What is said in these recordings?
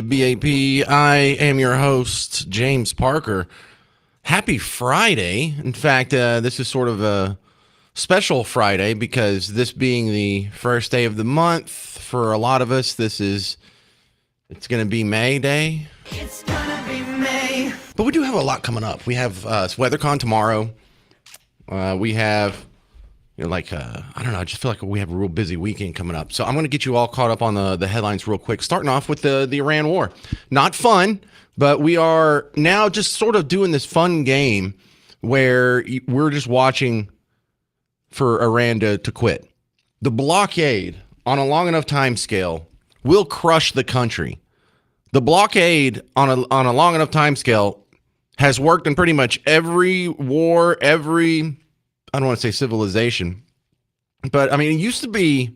WBAP. I am your host, James Parker. Happy Friday. In fact, this is sort of a special Friday because this being the first day of the month, for a lot of us, it's going to be May Day. It's gonna be May. But we do have a lot coming up. We have WeatherCon tomorrow. We have... I don't know, I just feel like we have a real busy weekend coming up. So I'm going to get you all caught up on the headlines real quick, starting off with the Iran war. Not fun, but we are now just sort of doing this fun game where we're just watching for Iran to quit. The blockade on a long enough time scale will crush the country. The blockade on a long enough time scale has worked in pretty much every war, I don't want to say civilization, but I mean, it used to be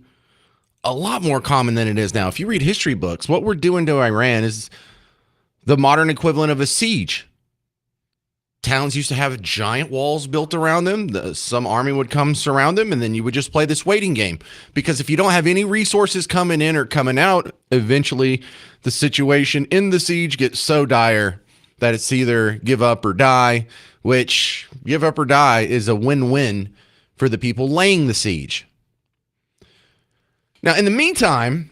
a lot more common than it is now. If you read history books, what we're doing to Iran is the modern equivalent of a siege. Towns used to have giant walls built around them. Some army would come surround them, and then you would just play this waiting game. Because if you don't have any resources coming in or coming out, eventually the situation in the siege gets so dire that it's either give up or die, which give up or die is a win-win for the people laying the siege. Now, in the meantime,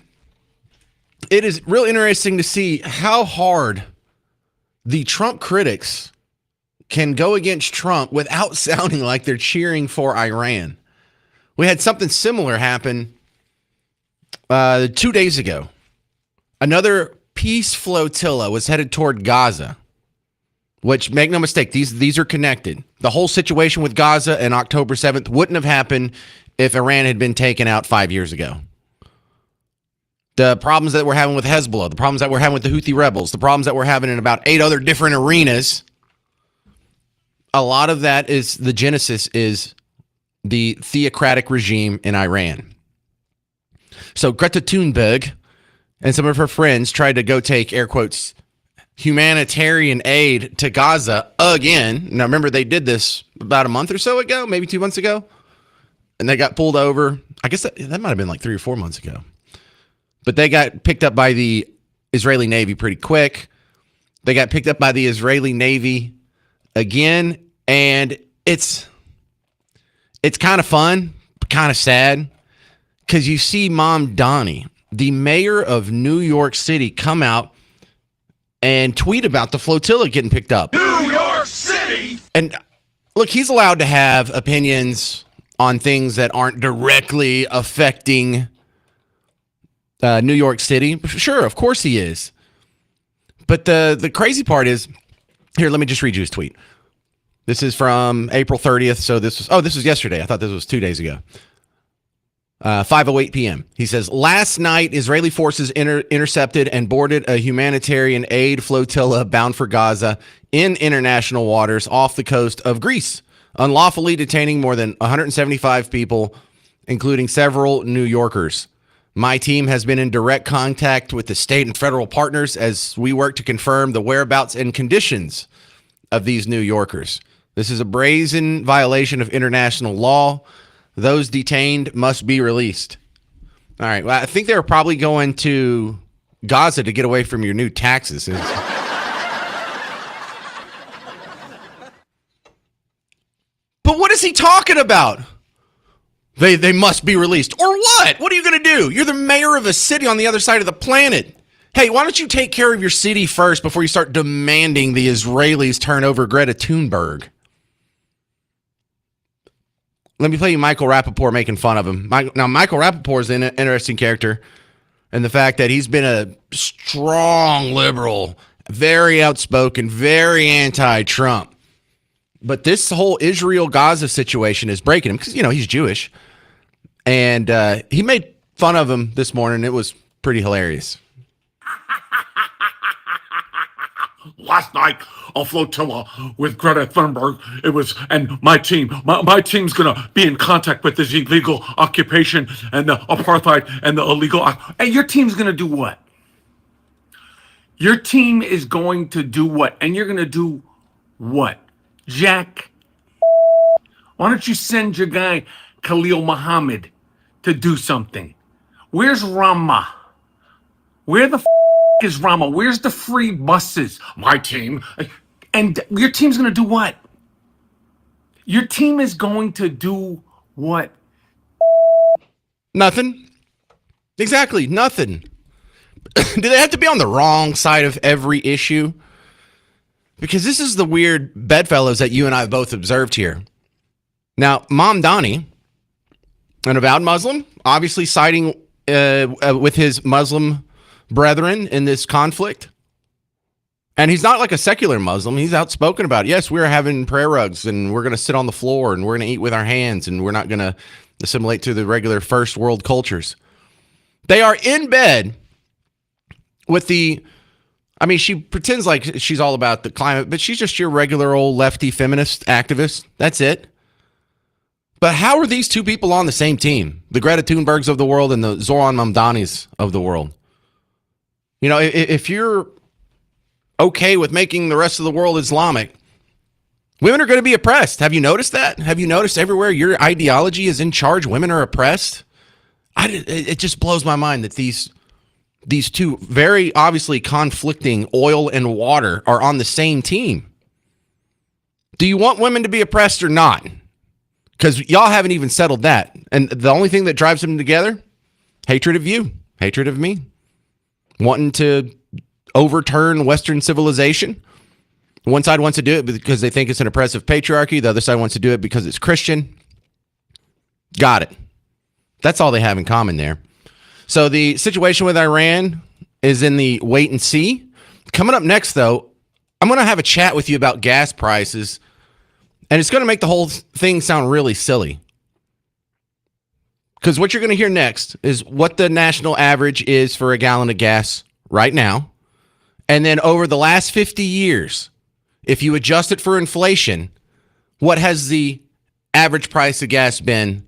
it is real interesting to see how hard the Trump critics can go against Trump without sounding like they're cheering for Iran. We had something similar happen 2 days ago. Another peace flotilla was headed toward Gaza. Which, make no mistake, these are connected. The whole situation with Gaza and October 7th wouldn't have happened if Iran had been taken out 5 years ago. The problems that we're having with Hezbollah, the problems that we're having with the Houthi rebels, the problems that we're having in about 8 other different arenas, a lot of that is, the genesis is the theocratic regime in Iran. So Greta Thunberg and some of her friends tried to go take, air quotes, humanitarian aid to Gaza again. Now, remember, they did this about a month or so ago, maybe 2 months ago, and they got pulled over. I guess that might have been like 3 or 4 months ago. But they got picked up by the Israeli Navy pretty quick. They got picked up by the Israeli Navy again, and it's kind of fun, kind of sad, because you see Mom Donnie, the mayor of New York City, come out and tweet about the flotilla getting picked up. New York City! And look, he's allowed to have opinions on things that aren't directly affecting New York City. Sure, of course he is. But the crazy part is, here, let me just read you his tweet. This is from April 30th. So this was yesterday. I thought this was 2 days ago. 5:08 p.m. He says, last night, Israeli forces intercepted and boarded a humanitarian aid flotilla bound for Gaza in international waters off the coast of Greece, unlawfully detaining more than 175 people, including several New Yorkers. My team has been in direct contact with the state and federal partners as we work to confirm the whereabouts and conditions of these New Yorkers. This is a brazen violation of international law. Those detained must be released. All right. Well, I think they were probably going to Gaza to get away from your new taxes. But what is he talking about? They must be released. Or what? What are you going to do? You're the mayor of a city on the other side of the planet. Hey, why don't you take care of your city first before you start demanding the Israelis turn over Greta Thunberg? Let me play you Michael Rappaport making fun of him. Now, Michael Rappaport is an interesting character in the fact that he's been a strong liberal, very outspoken, very anti-Trump. But this whole Israel-Gaza situation is breaking him because, he's Jewish. And he made fun of him this morning. It was pretty hilarious. Last night, a flotilla with Greta Thunberg. And my team's gonna be in contact with this illegal occupation and the apartheid and the illegal. And your team's gonna do what? Your team is going to do what? And you're gonna do what? Jack, why don't you send your guy Khalil Muhammad to do something? Where's Rama? Where the is Rama? Where's the free buses? My team. And your team's going to do what? Your team is going to do what? Nothing. Exactly. Nothing. Do they have to be on the wrong side of every issue? Because this is the weird bedfellows that you and I have both observed here. Now, Mamdani, an avowed Muslim, obviously siding with his Muslim brethren in this conflict. And he's not like a secular Muslim. He's outspoken about it. Yes, we're having prayer rugs and we're going to sit on the floor and we're going to eat with our hands and we're not going to assimilate to the regular first world cultures. They are in bed with she pretends like she's all about the climate, but she's just your regular old lefty feminist activist. That's it. But how are these two people on the same team? The Greta Thunbergs of the world and the Zoran Mamdanis of the world. You know, if you're okay with making the rest of the world Islamic, women are going to be oppressed. Have you noticed that? Have you noticed everywhere your ideology is in charge, women are oppressed? It just blows my mind that these two very obviously conflicting oil and water are on the same team. Do you want women to be oppressed or not? Because y'all haven't even settled that. And the only thing that drives them together, hatred of you, hatred of me, wanting to overturn Western civilization. One side wants to do it because they think it's an oppressive patriarchy. The other side wants to do it because it's Christian. Got it. That's all they have in common there. So the situation with Iran is in the wait and see. Coming up next, though, I'm going to have a chat with you about gas prices, and it's going to make the whole thing sound really silly. Because what you're going to hear next is what the national average is for a gallon of gas right now. And then over the last 50 years, if you adjust it for inflation, what has the average price of gas been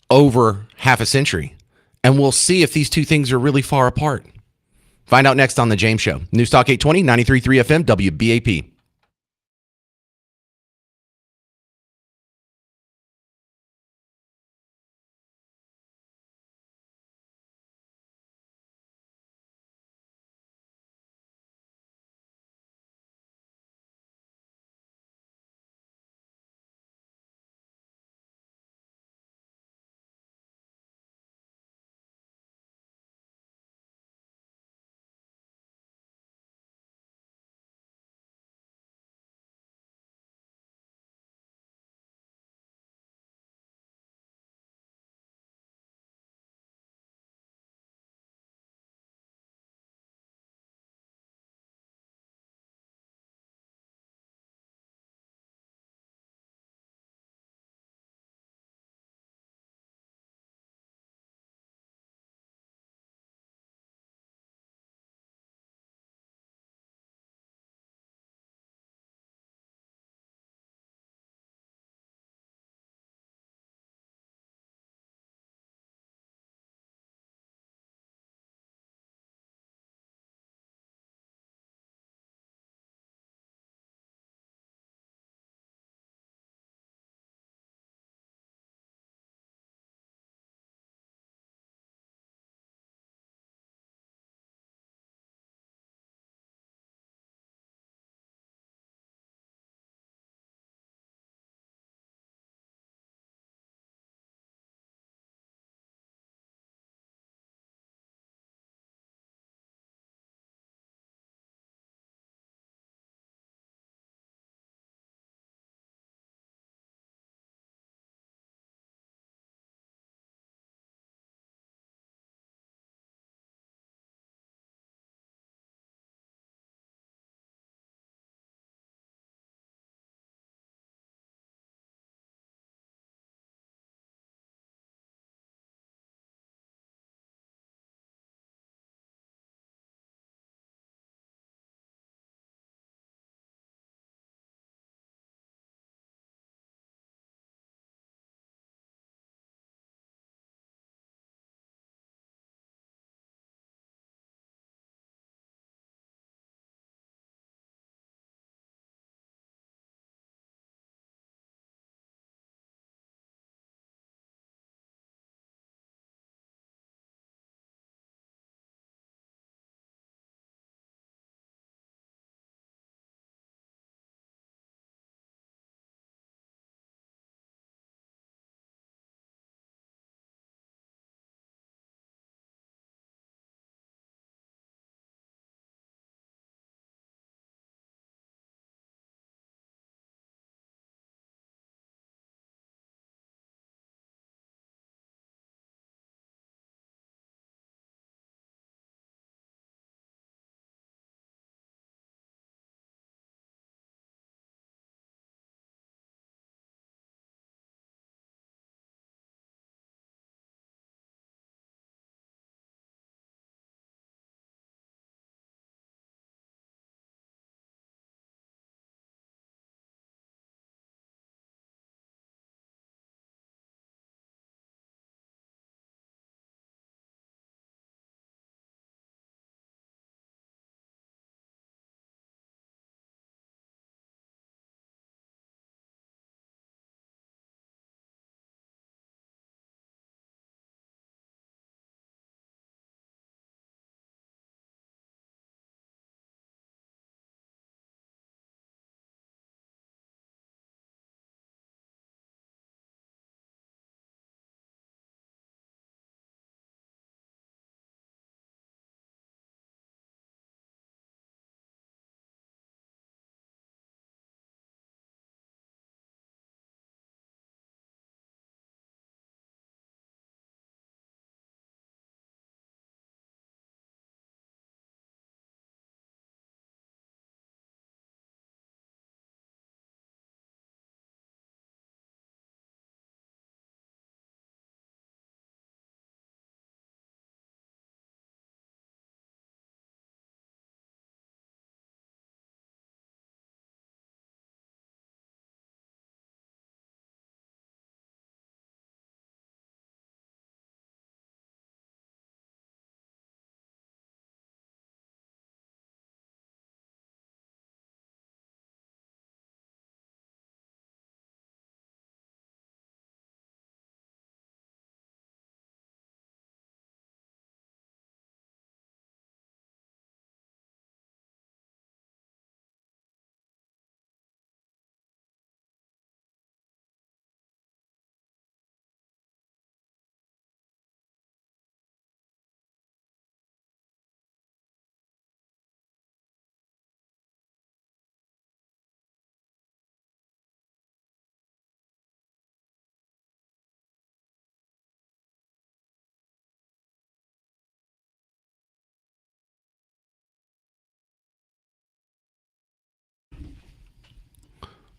over half a century? And we'll see if these two things are really far apart. Find out next on The James Show. News Talk 820, 93.3 FM, WBAP.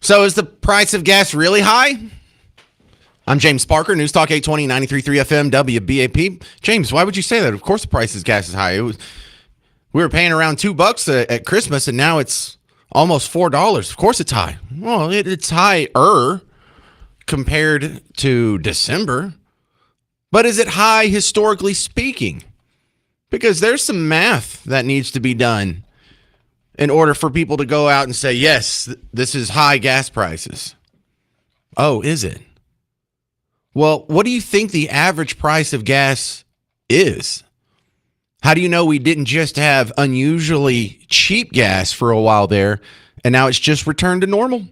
So is the price of gas really high? I'm James Parker, News Talk 820, 93.3 FM, WBAP. James, why would you say that? Of course the price of gas is high. We were paying around $2 at Christmas, and now it's almost $4. Of course it's high. Well, it's higher compared to December. But is it high historically speaking? Because there's some math that needs to be done in order for people to go out and say, yes, this is high gas prices. Oh, is it? Well, what do you think the average price of gas is? How do you know we didn't just have unusually cheap gas for a while there and now it's just returned to normal?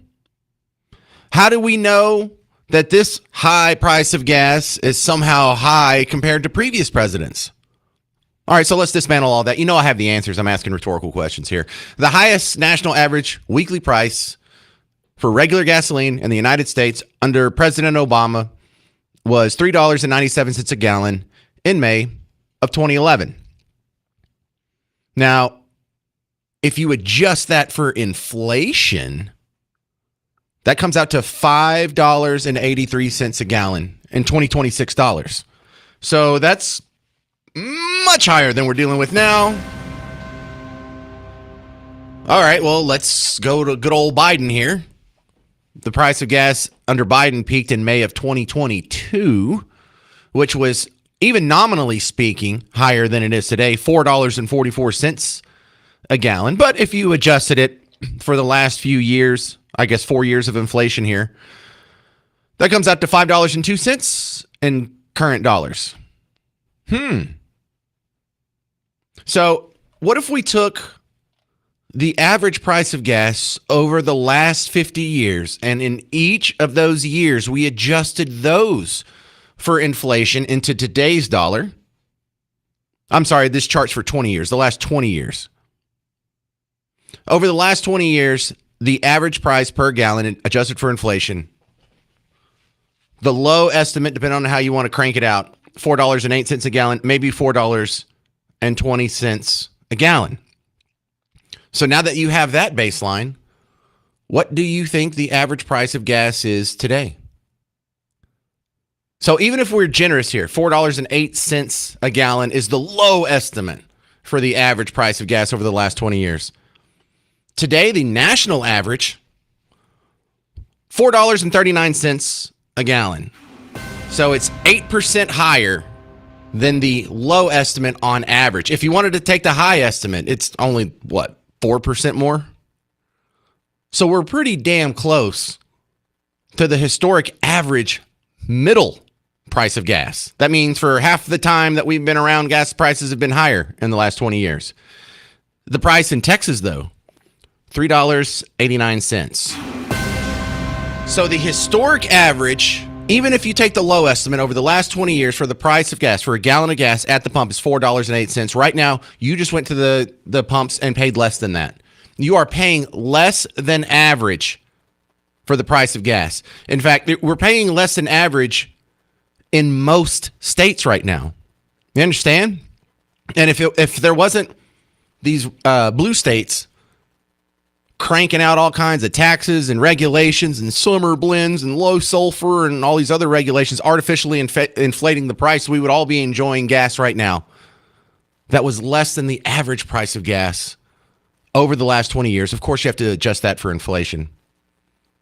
How do we know that this high price of gas is somehow high compared to previous presidents? All right, so let's dismantle all that. You know I have the answers. I'm asking rhetorical questions here. The highest national average weekly price for regular gasoline in the United States under President Obama was $3.97 a gallon in May of 2011. Now, if you adjust that for inflation, that comes out to $5.83 a gallon in 2026 dollars. So that's much higher than we're dealing with now. All right, well, let's go to good old Biden here. The price of gas under Biden peaked in May of 2022, which was, even nominally speaking, higher than it is today, $4.44 a gallon. But if you adjusted it for the last few years, I guess 4 years of inflation here, that comes out to $5.02 in current dollars. So what if we took the average price of gas over the last 50 years, and in each of those years, we adjusted those for inflation into today's dollar? I'm sorry, this chart's for 20 years, the last 20 years. Over the last 20 years, the average price per gallon adjusted for inflation, the low estimate, depending on how you want to crank it out, $4.08 a gallon, maybe $4.20 a gallon. So now that you have that baseline, what do you think the average price of gas is today? So even if we're generous here, $4.08 a gallon is the low estimate for the average price of gas over the last 20 years. Today, the national average, $4.39 a gallon. So it's 8% higher than the low estimate on average. If you wanted to take the high estimate, it's only, 4% more? So we're pretty damn close to the historic average middle price of gas. That means for half the time that we've been around, gas prices have been higher in the last 20 years. The price in Texas, though, $3.89. So the historic average, even if you take the low estimate over the last 20 years for the price of gas, for a gallon of gas at the pump is $4.08. Right now, you just went to the pumps and paid less than that. You are paying less than average for the price of gas. In fact, we're paying less than average in most states right now. You understand? And if there wasn't these blue states cranking out all kinds of taxes and regulations and summer blends and low sulfur and all these other regulations artificially inflating the price, we would all be enjoying gas right now. That was less than the average price of gas over the last 20 years. Of course, you have to adjust that for inflation.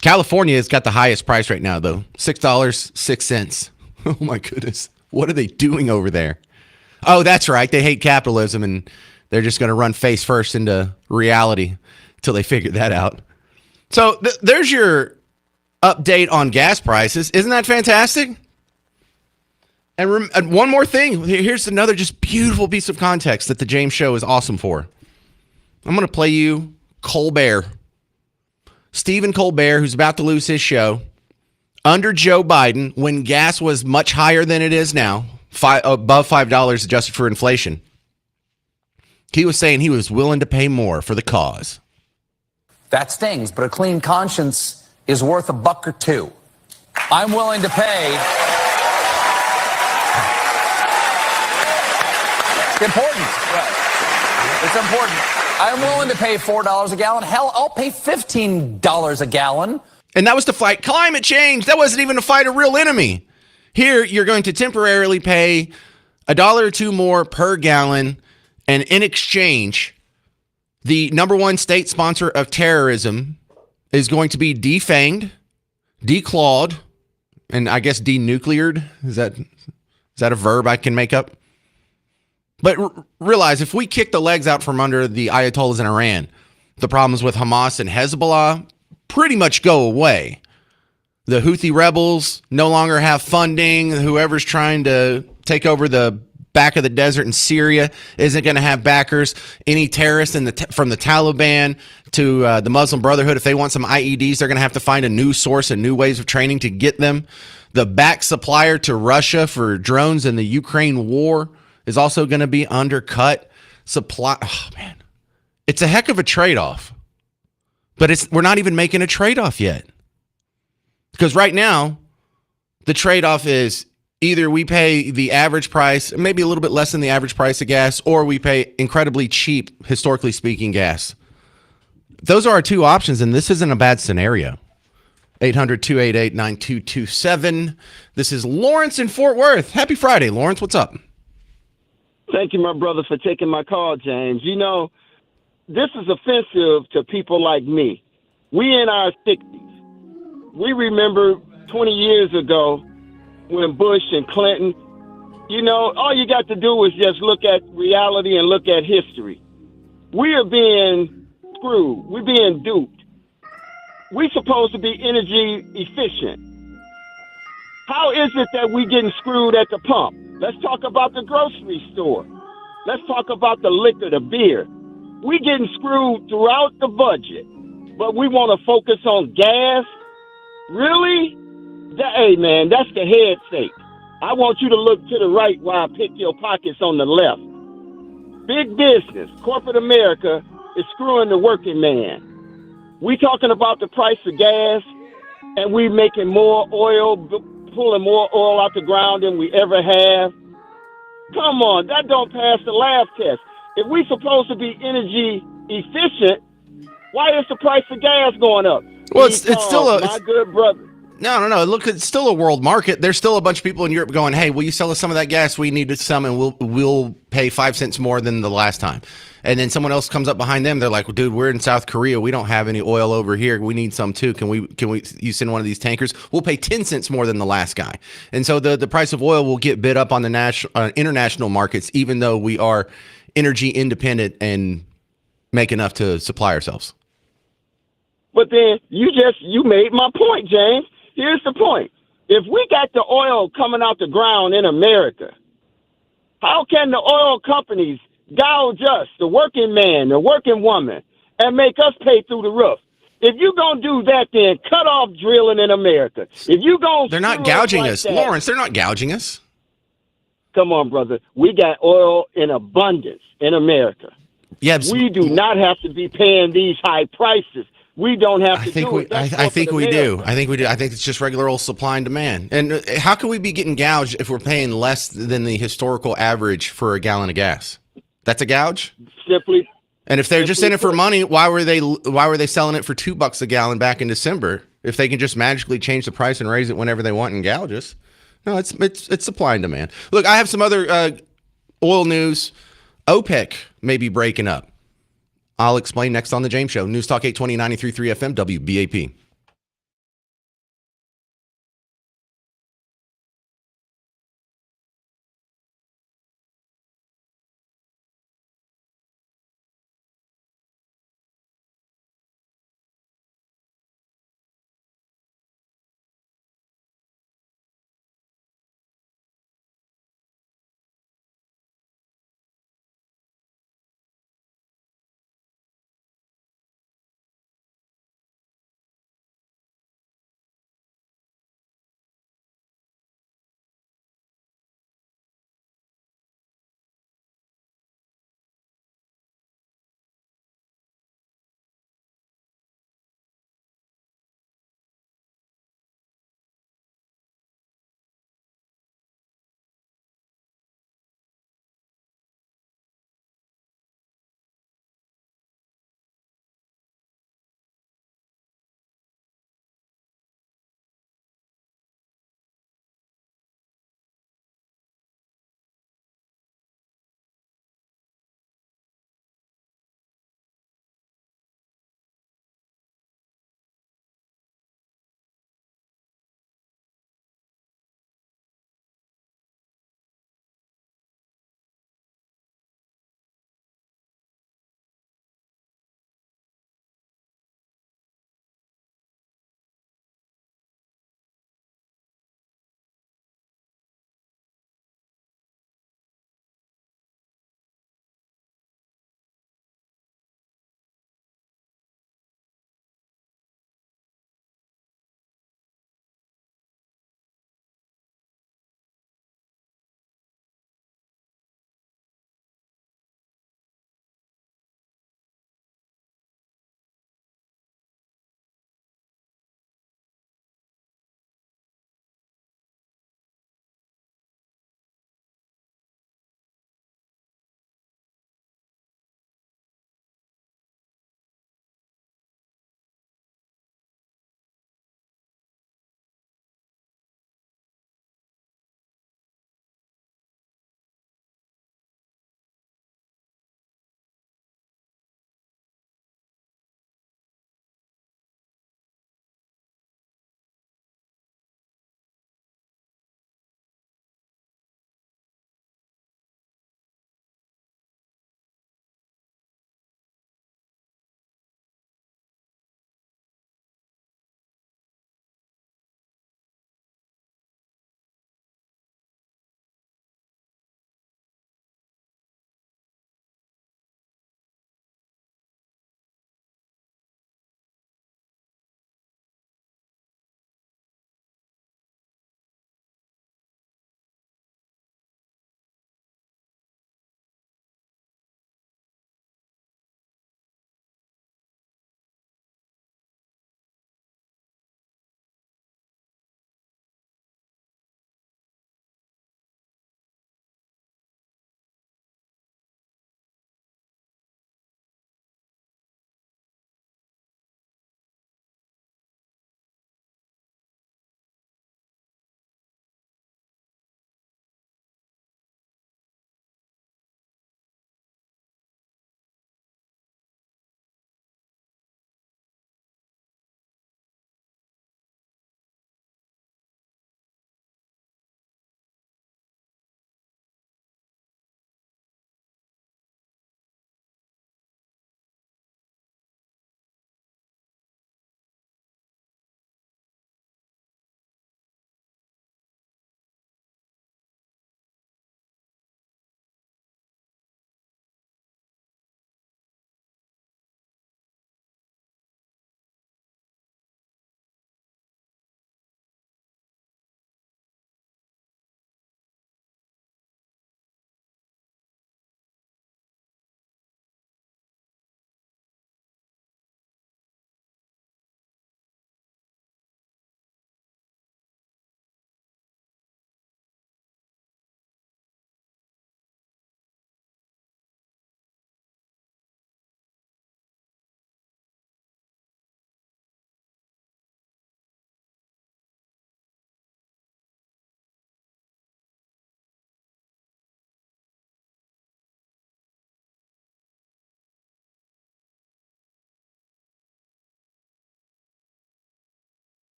California has got the highest price right now, though, $6.06. Oh, my goodness. What are they doing over there? Oh, that's right. They hate capitalism, and they're just going to run face first into reality until they figure that out. So there's your update on gas prices. Isn't that fantastic? And one more thing. Here's another just beautiful piece of context that the James Show is awesome for. I'm going to play you Colbert. Stephen Colbert, who's about to lose his show, under Joe Biden, when gas was much higher than it is now, above $5 adjusted for inflation, he was saying he was willing to pay more for the cause. That stings, but a clean conscience is worth $1 or $2. I'm willing to pay. It's important. It's important. I'm willing to pay $4 a gallon. Hell, I'll pay $15 a gallon And that was to fight climate change. That wasn't even to fight a real enemy. Here, you're going to temporarily pay $1 or $2 more per gallon. And in exchange, the number one state sponsor of terrorism is going to be defanged, declawed, and I guess denucleared. Is that a verb I can make up? But realize if we kick the legs out from under the Ayatollahs in Iran, the problems with Hamas and Hezbollah pretty much go away. The Houthi rebels no longer have funding. Whoever's trying to take over the back of the desert in Syria isn't going to have backers. Any terrorists from the Taliban to the Muslim Brotherhood, if they want some IEDs, they're going to have to find a new source and new ways of training to get them. The back supplier to Russia for drones in the Ukraine war is also going to be undercut. Oh man, it's a heck of a trade-off, but we're not even making a trade-off yet, because right now the trade-off is either we pay the average price, maybe a little bit less than the average price of gas, or we pay incredibly cheap, historically speaking, gas. Those are our two options, and this isn't a bad scenario. 800-288-9227. This is Lawrence in Fort Worth. Happy Friday, Lawrence. What's up? Thank you, my brother, for taking my call, James. You know, this is offensive to people like me. We in our 60s. We remember 20 years ago when Bush and Clinton, you know, all you got to do is just look at reality and look at history. We are being screwed. We're being duped. We're supposed to be energy efficient. How is it that we getting screwed at the pump? Let's talk about the grocery store. Let's talk about the liquor, the beer. We getting screwed throughout the budget, but we want to focus on gas? Really? Hey, man, that's the head fake. I want you to look to the right while I pick your pockets on the left. Big business, corporate America, is screwing the working man. We talking about the price of gas, and we making more oil, pulling more oil out the ground than we ever have. Come on, that don't pass the laugh test. If we supposed to be energy efficient, why is the price of gas going up? Well, it's still my good brother. No. Look, it's still a world market. There's still a bunch of people in Europe going, "Hey, will you sell us some of that gas? We need some, and we'll pay 5 cents more than the last time." And then someone else comes up behind them. They're like, well, "Dude, we're in South Korea. We don't have any oil over here. We need some too. Can we? You send one of these tankers? We'll pay 10 cents more than the last guy." And so the price of oil will get bid up on the international markets, even though we are energy independent and make enough to supply ourselves. But then you made my point, James. Here's the point. If we got the oil coming out the ground in America, how can the oil companies gouge us, the working man, the working woman, and make us pay through the roof? If you're going to do that, then cut off drilling in America. If you going They're not gouging us. Lawrence, they're not gouging us. Come on, brother. We got oil in abundance in America. Yeah, we do not have to be paying these high prices. We don't have to do it. I think we do. I think it's just regular old supply and demand. And how can we be getting gouged if we're paying less than the historical average for a gallon of gas? That's a gouge? Simply. And if they're just in it for money, why were they selling it for $2 a gallon back in December? If they can just magically change the price and raise it whenever they want and gouge us? No, it's supply and demand. Look, I have some other oil news. OPEC may be breaking up. I'll explain next on The James Show. News Talk 820 93.3 FM WBAP.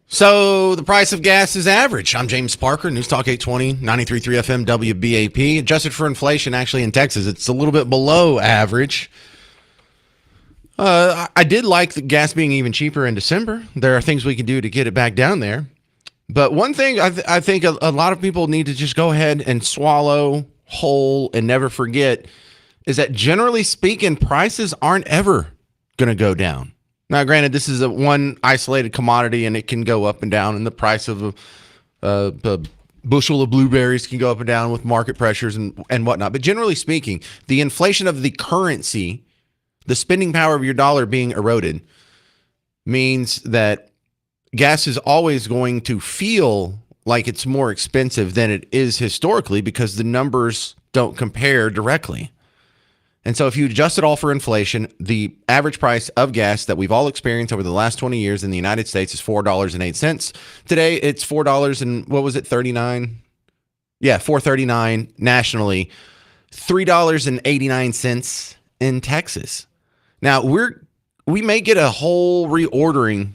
So the price of gas is average. I'm James Parker, News Talk 820, 93.3 FM WBAP. Adjusted for inflation, actually in Texas, it's a little bit below average. I did like the gas being even cheaper in December. There are things we can do to get it back down there. But one thing I think a lot of people need to just go ahead and swallow whole and never forget is that generally speaking, prices aren't ever going to go down. Now, granted, this is one isolated commodity, and it can go up and down, and the price of a bushel of blueberries can go up and down with market pressures and whatnot. But generally speaking, the inflation of the currency, the spending power of your dollar being eroded, means that gas is always going to feel like it's more expensive than it is historically because the numbers don't compare directly. And so if you adjust it all for inflation, the average price of gas that we've all experienced over the last 20 years in the United States is $4.08. Today, it's $4 and what was it, 39? Yeah, $4.39 nationally, $3.89 in Texas. Now, we may get a whole reordering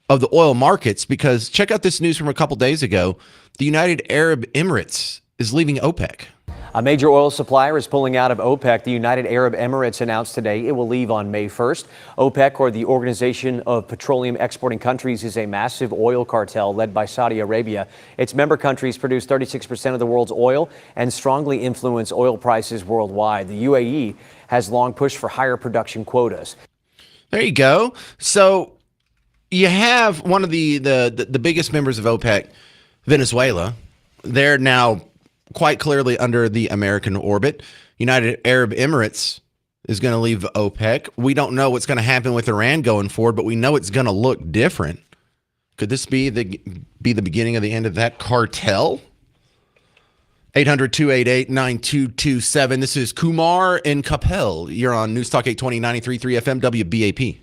of the oil markets because check out this news from a couple days ago. The United Arab Emirates is leaving OPEC. A major oil supplier is pulling out of OPEC. The United Arab Emirates announced today it will leave on May 1st. OPEC, or the Organization of Petroleum Exporting Countries, is a massive oil cartel led by Saudi Arabia. Its member countries produce 36% of the world's oil and strongly influence oil prices worldwide. The UAE has long pushed for higher production quotas. There you go. So you have one of the biggest members of OPEC, Venezuela. They're now quite clearly under the American orbit. United Arab Emirates is going to leave OPEC. We don't know what's going to happen with Iran going forward, but we know it's going to look different. Could this be the beginning of the end of that cartel? 800-288-9227. This is Kumar in Capel. You're on News Talk 820, 93.3 FM WBAP.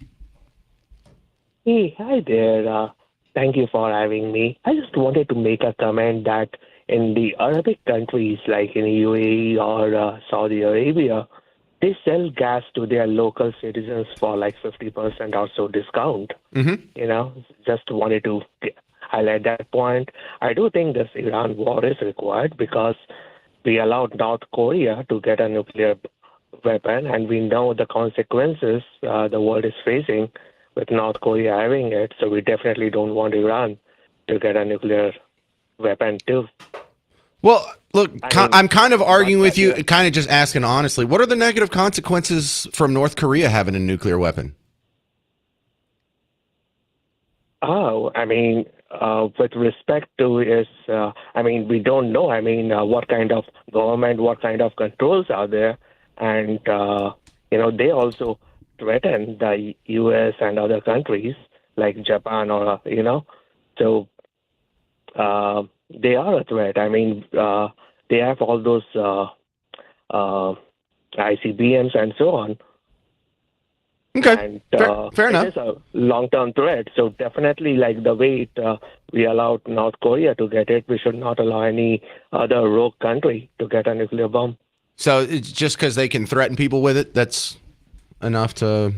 Hey, hi there. Thank you for having me. I just wanted to make a comment that in the Arabic countries like in UAE or Saudi Arabia, they sell gas to their local citizens for like 50% or so discount. Mm-hmm. Just wanted to highlight that point. I do think this Iran war is required because we allowed North Korea to get a nuclear weapon, and we know the consequences the world is facing with North Korea having it. So we definitely don't want Iran to get a nuclear weapon too. Well, look, I'm kind of arguing with you, kind of just asking honestly, what are the negative consequences from North Korea having a nuclear weapon? Oh, I mean, with respect to we don't know. What kind of government, what kind of controls are there? And, they also threaten the U.S. and other countries like Japan so they are a threat. They have all those ICBMs and so on. Okay, and, fair enough. It is a long-term threat. So definitely, like the way we allowed North Korea to get it, we should not allow any other rogue country to get a nuclear bomb. So it's just because they can threaten people with it, that's enough to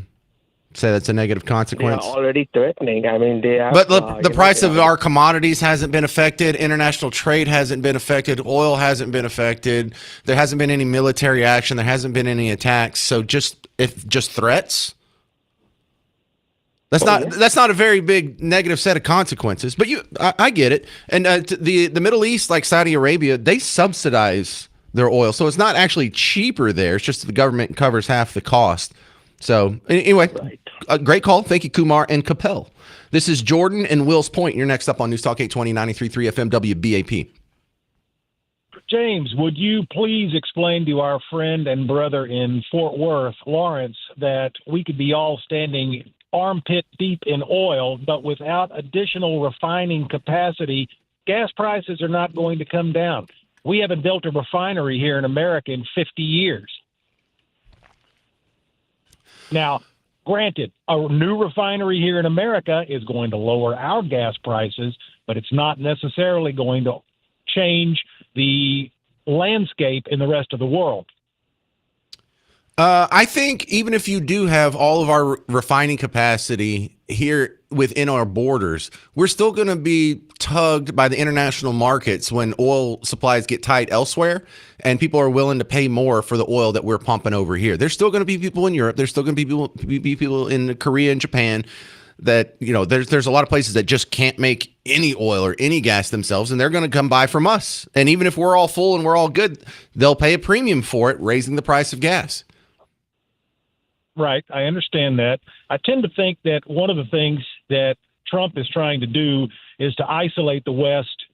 say that's a negative consequence? They are already threatening. They have... But the price of our commodities hasn't been affected. International trade hasn't been affected. Oil hasn't been affected. There hasn't been any military action. There hasn't been any attacks. So just threats? That's not a very big negative set of consequences. But I get it. And the Middle East, like Saudi Arabia, they subsidize their oil. So it's not actually cheaper there. It's just the government covers half the cost. So anyway, right. Great call. Thank you, Kumar and Capel. This is Jordan and Wills Point. You're next up on News Talk 820, 93.3 FM WBAP. James, would you please explain to our friend and brother in Fort Worth, Lawrence, that we could be all standing armpit deep in oil, but without additional refining capacity, gas prices are not going to come down. We haven't built a refinery here in America in 50 years. Now, granted, a new refinery here in America is going to lower our gas prices, but it's not necessarily going to change the landscape in the rest of the world. I think even if you do have all of our refining capacity here within our borders, we're still going to be tugged by the international markets when oil supplies get tight elsewhere and people are willing to pay more for the oil that we're pumping over here. There's still going to be people in Europe. There's still going to be people in Korea and Japan that, there's a lot of places that just can't make any oil or any gas themselves, and they're going to come buy from us. And even if we're all full and we're all good, they'll pay a premium for it, raising the price of gas. Right. I understand that. I tend to think that one of the things that Trump is trying to do is to isolate the West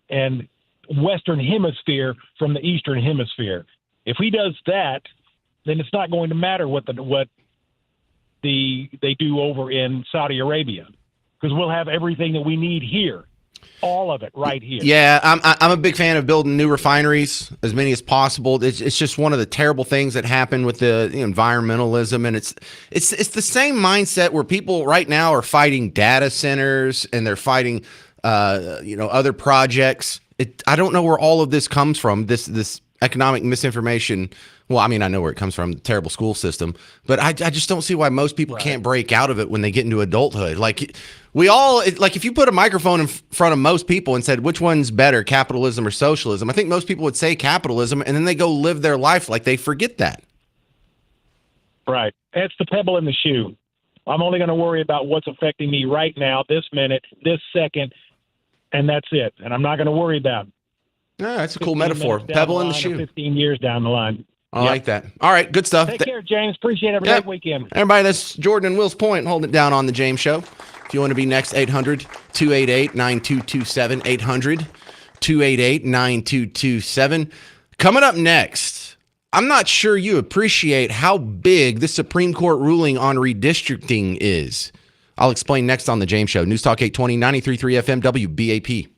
and Western Hemisphere from the Eastern Hemisphere. If he does that, then it's not going to matter what they do over in Saudi Arabia, because we'll have everything that we need here, all of it right here. Yeah, I'm a big fan of building new refineries, as many as possible. It's just one of the terrible things that happened with the environmentalism, and it's the same mindset where people right now are fighting data centers and they're fighting other projects. I don't know where all of this comes from. This economic misinformation. Well, I mean, I know where it comes from, the terrible school system, but I just don't see why most people can't break out of it when they get into adulthood. Like if you put a microphone in front of most people and said, which one's better, capitalism or socialism? I think most people would say capitalism, and then they go live their life like they forget that. Right. It's the pebble in the shoe. I'm only going to worry about what's affecting me right now, this minute, this second, and that's it. And I'm not going to worry about it. Yeah, that's a cool metaphor. Pebble in the shoe. 15 years down the line. I like that. All right, good stuff. Take care, James. Appreciate it. Have a great weekend. Everybody, that's Jordan and Will's Point. Hold it down on the James Show. If you want to be next, 800-288-9227. 800-288-9227. Coming up next, I'm not sure you appreciate how big this Supreme Court ruling on redistricting is. I'll explain next on the James Show. News Talk 820, 93.3 FM, WBAP.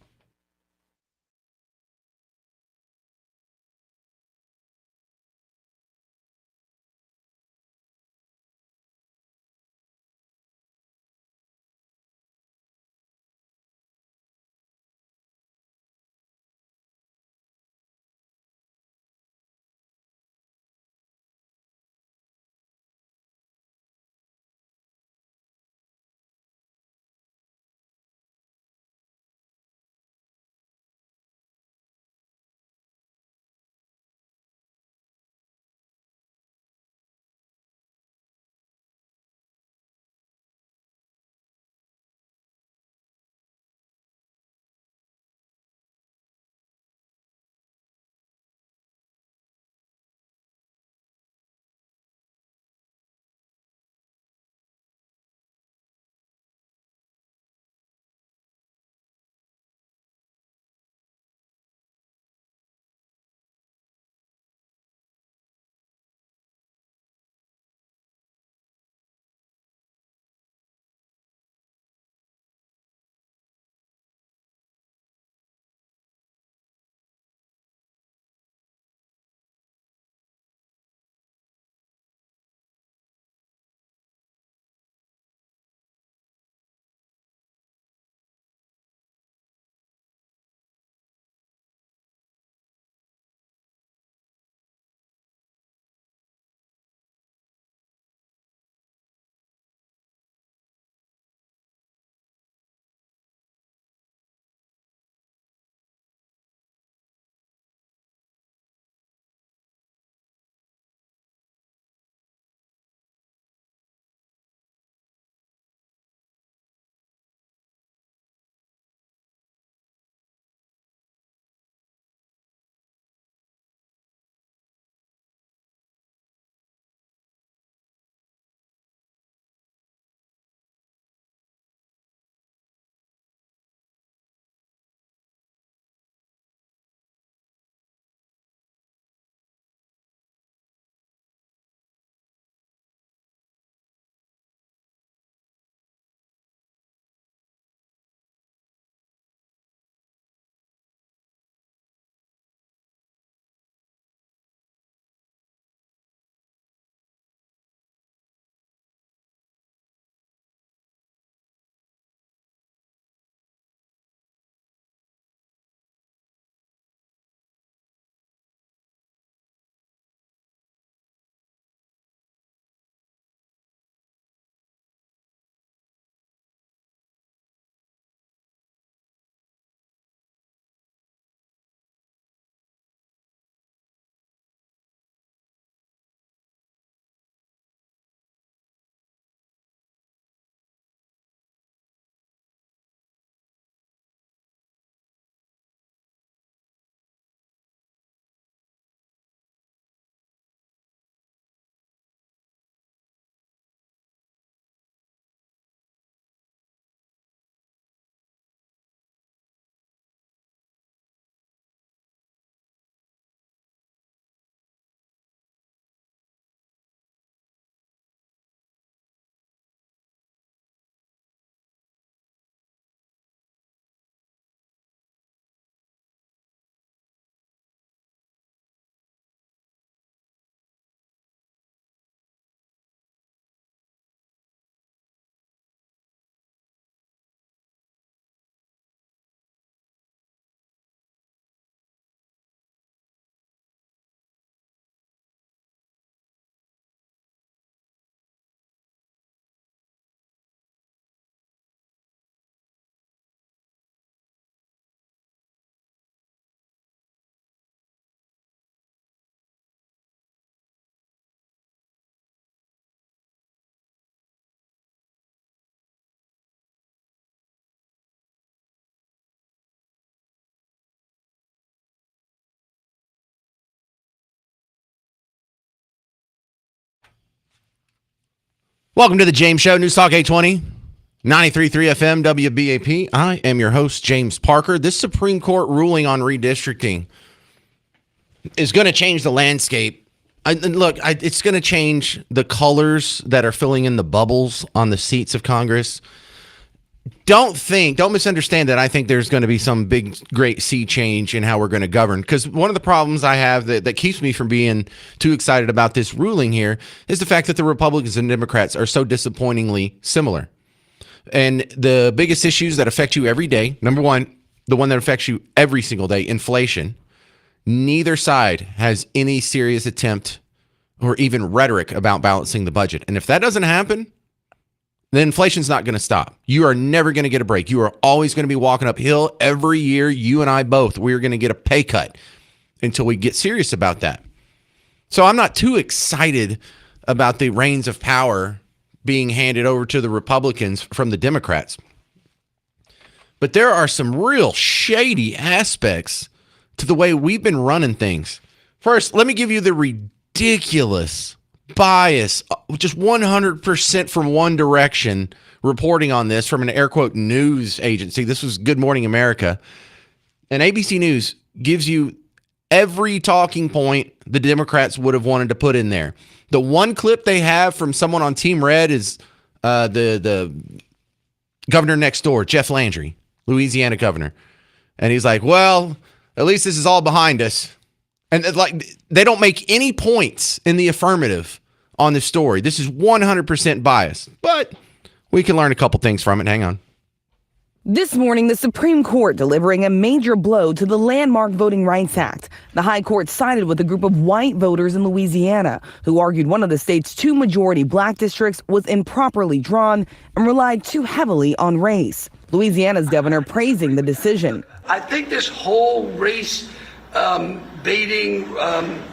Welcome to the James Show, News Talk 820, 93.3 FM, WBAP. I am your host, James Parker. This Supreme Court ruling on redistricting is going to change the landscape. It's going to change the colors that are filling in the bubbles on the seats of Congress. Don't misunderstand that I think there's going to be some big, great sea change in how we're going to govern. Because one of the problems I have that keeps me from being too excited about this ruling here is the fact that the Republicans and Democrats are so disappointingly similar. And the biggest issues that affect you every day, number one, the one that affects you every single day, inflation. Neither side has any serious attempt or even rhetoric about balancing the budget. And if that doesn't happen, then inflation's not going to stop. You are never going to get a break. You are always going to be walking uphill every year. You and I both, we're going to get a pay cut until we get serious about that. So I'm not too excited about the reins of power being handed over to the Republicans from the Democrats. But there are some real shady aspects to the way we've been running things. First, let me give you the ridiculous bias, just 100% from one direction, reporting on this from an air quote news agency. This was Good Morning America. And ABC News gives you every talking point the Democrats would have wanted to put in there. The one clip they have from someone on Team Red is the governor next door, Jeff Landry, Louisiana governor. And he's like, well, at least this is all behind us. And they don't make any points in the affirmative on this story. This is 100% biased, but we can learn a couple things from it. Hang on. This morning, the Supreme Court delivering a major blow to the landmark Voting Rights Act. The High Court sided with a group of white voters in Louisiana who argued one of the state's two majority black districts was improperly drawn and relied too heavily on race. Louisiana's governor praising the decision. I think this whole race baiting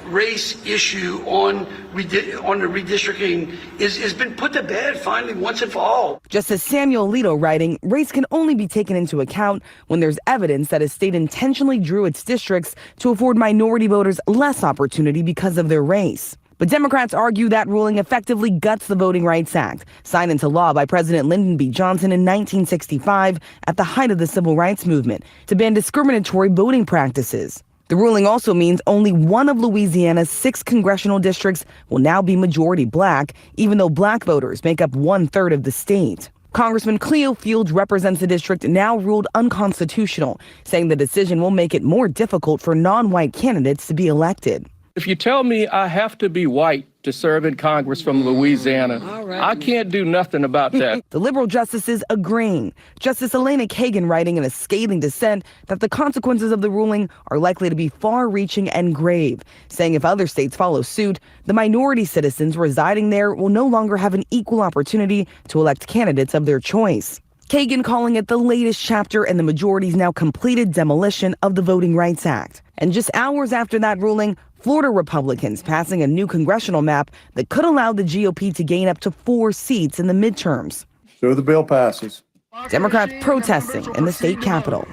race issue on the redistricting has been put to bed finally once and for all. Justice Samuel Alito writing, race can only be taken into account when there's evidence that a state intentionally drew its districts to afford minority voters less opportunity because of their race. But Democrats argue that ruling effectively guts the Voting Rights Act, signed into law by President Lyndon B. Johnson in 1965 at the height of the Civil Rights Movement, to ban discriminatory voting practices. The ruling also means only one of Louisiana's 6 congressional districts will now be majority black, even though black voters make up 1/3 of the state. Congressman Cleo Fields represents the district now ruled unconstitutional, saying the decision will make it more difficult for non-white candidates to be elected. If you tell me I have to be white to serve in Congress from Louisiana, I can't do nothing about that. The liberal justices agreeing. Justice Elena Kagan writing in a scathing dissent that the consequences of the ruling are likely to be far-reaching and grave, saying if other states follow suit, the minority citizens residing there will no longer have an equal opportunity to elect candidates of their choice. Kagan calling it the latest chapter in the majority's now completed demolition of the Voting Rights Act. And just hours after that ruling, Florida Republicans passing a new congressional map that could allow the GOP to gain up to 4 seats in the midterms. So the bill passes. Democrats protesting in the state capitol.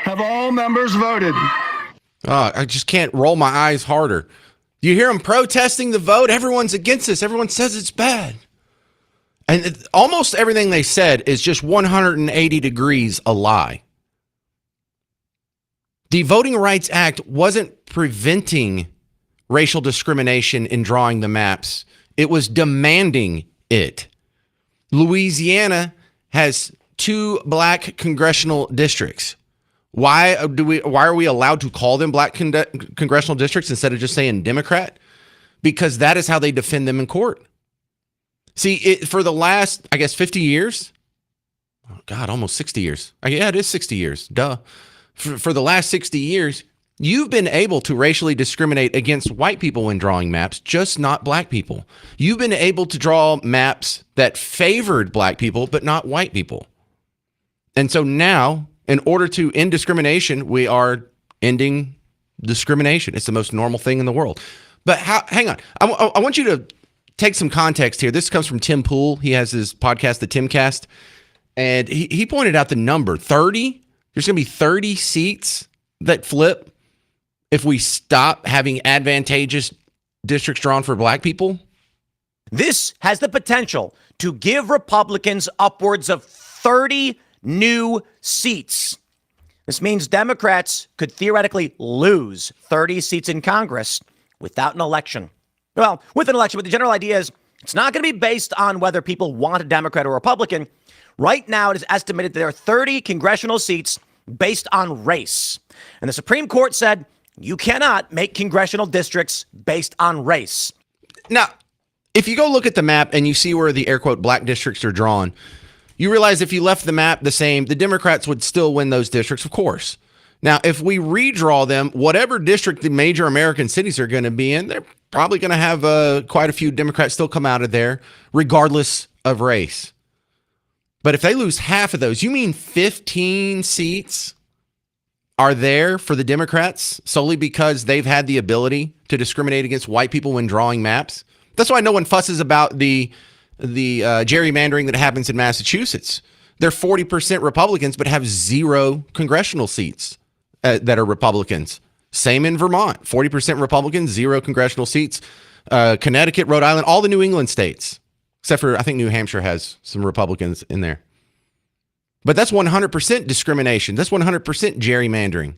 Have all members voted? I just can't roll my eyes harder. You hear them protesting the vote? Everyone's against this. Everyone says it's bad. And almost everything they said is just 180 degrees a lie. The Voting Rights Act wasn't preventing racial discrimination in drawing the maps. It was demanding it. Louisiana has 2 black congressional districts. Why are we allowed to call them black congressional districts instead of just saying Democrat? Because that is how they defend them in court. See, for the last, 50 years. Oh God, almost 60 years. Yeah, it is 60 years. Duh. For the last 60 years, you've been able to racially discriminate against white people when drawing maps, just not black people. You've been able to draw maps that favored black people, but not white people. And so now, in order to end discrimination, we are ending discrimination. It's the most normal thing in the world. But hang on. I want you to take some context here. This comes from Tim Pool. He has his podcast, The Timcast. And he pointed out the number 30. There's going to be 30 seats that flip if we stop having advantageous districts drawn for black people. This has the potential to give Republicans upwards of 30 new seats. This means Democrats could theoretically lose 30 seats in Congress without an election. Well, with an election, but the general idea is it's not going to be based on whether people want a Democrat or Republican. Right now, it is estimated that there are 30 congressional seats based on race. And the Supreme Court said you cannot make congressional districts based on race. Now, if you go look at the map and you see where the air quote black districts are drawn, you realize if you left the map the same, the Democrats would still win those districts, of course. Now, if we redraw them, whatever district the major American cities are going to be in, they're probably going to have quite a few Democrats still come out of there, regardless of race. But if they lose half of those, you mean 15 seats are there for the Democrats solely because they've had the ability to discriminate against white people when drawing maps? That's why no one fusses about the gerrymandering that happens in Massachusetts. They're 40% Republicans, but have 0 congressional seats that are Republicans. Same in Vermont, 40% Republicans, 0 congressional seats. Connecticut, Rhode Island, all the New England states, except for I think New Hampshire has some Republicans in there. But that's 100% discrimination. That's 100% gerrymandering.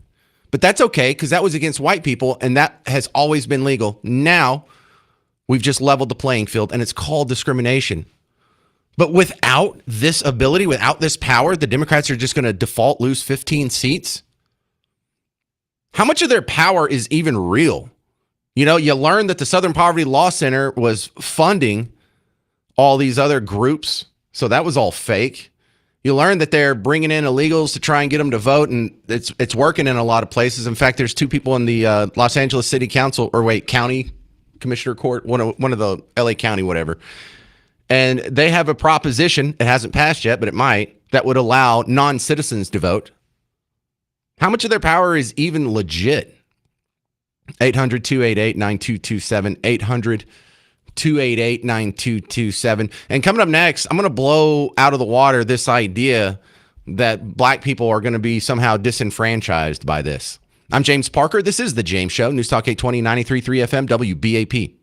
But that's okay because that was against white people and that has always been legal. Now we've just leveled the playing field and it's called discrimination. But without this ability, without this power, the Democrats are just going to default lose 15 seats. How much of their power is even real? You know, you learn that the Southern Poverty Law Center was funding all these other groups. So that was all fake. You learn that they're bringing in illegals to try and get them to vote, and it's working in a lot of places. In fact, there's 2 people in the Los Angeles City Council, County Commissioner Court, one of the LA County, whatever. And they have a proposition, it hasn't passed yet, but it might, that would allow non-citizens to vote. How much of their power is even legit? 800-288-9227, 800-288-9227. And coming up next, I'm going to blow out of the water this idea that black people are going to be somehow disenfranchised by this. I'm James Parker. This is The James Show, News Talk 820, 93.3 FM, WBAP.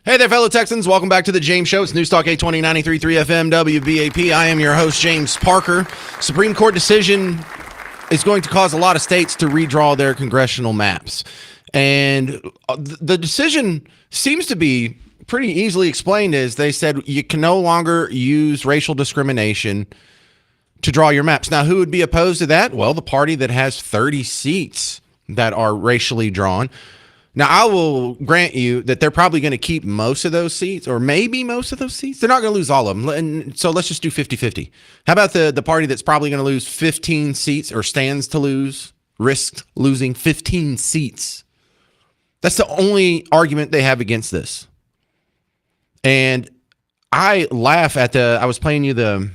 Hey there, fellow Texans. Welcome back to the James Show. It's Newstalk 820 93.3 FM WBAP. I am your host, James Parker. Supreme Court decision is going to cause a lot of states to redraw their congressional maps. And the decision seems to be pretty easily explained, as they said you can no longer use racial discrimination to draw your maps. Now, who would be opposed to that? Well, the party that has 30 seats that are racially drawn. Now, I will grant you that they're probably going to keep most of those seats, or maybe most of those seats. They're not going to lose all of them. And so let's just do 50-50. How about the party that's probably going to lose 15 seats, or stands to lose, risks losing 15 seats? That's the only argument they have against this. And I laugh at I was playing you the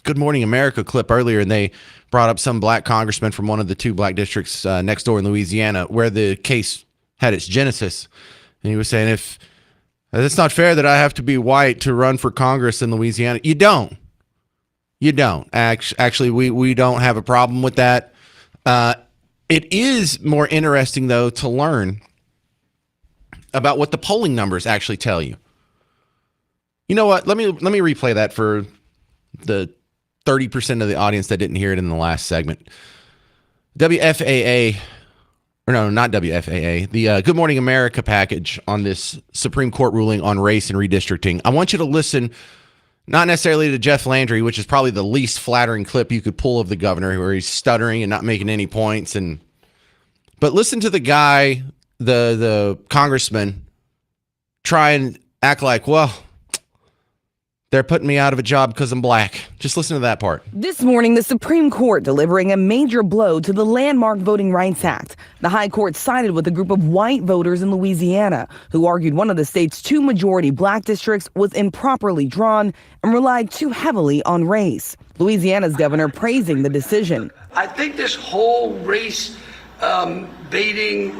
Good Morning America clip earlier, and they brought up some black congressman from one of the two black districts next door in Louisiana, where the case had its genesis. And he was saying, if it's not fair that I have to be white to run for Congress in Louisiana. You don't. Actually, we don't have a problem with that. It is more interesting, though, to learn about what the polling numbers actually tell you. You know what? Let me replay that for the 30% of the audience that didn't hear it in the last segment. WFAA, or no, not WFAA, the Good Morning America package on this Supreme Court ruling on race and redistricting. I want you to listen, not necessarily to Jeff Landry, which is probably the least flattering clip you could pull of the governor, where he's stuttering and not making any points, but listen to the guy, the congressman, try and act like, well, they're putting me out of a job because I'm black. Just listen to that part. This morning, the Supreme Court delivering a major blow to the landmark Voting Rights Act. The High Court sided with a group of white voters in Louisiana who argued one of the state's two majority black districts was improperly drawn and relied too heavily on race. Louisiana's governor praising the decision. I think this whole race baiting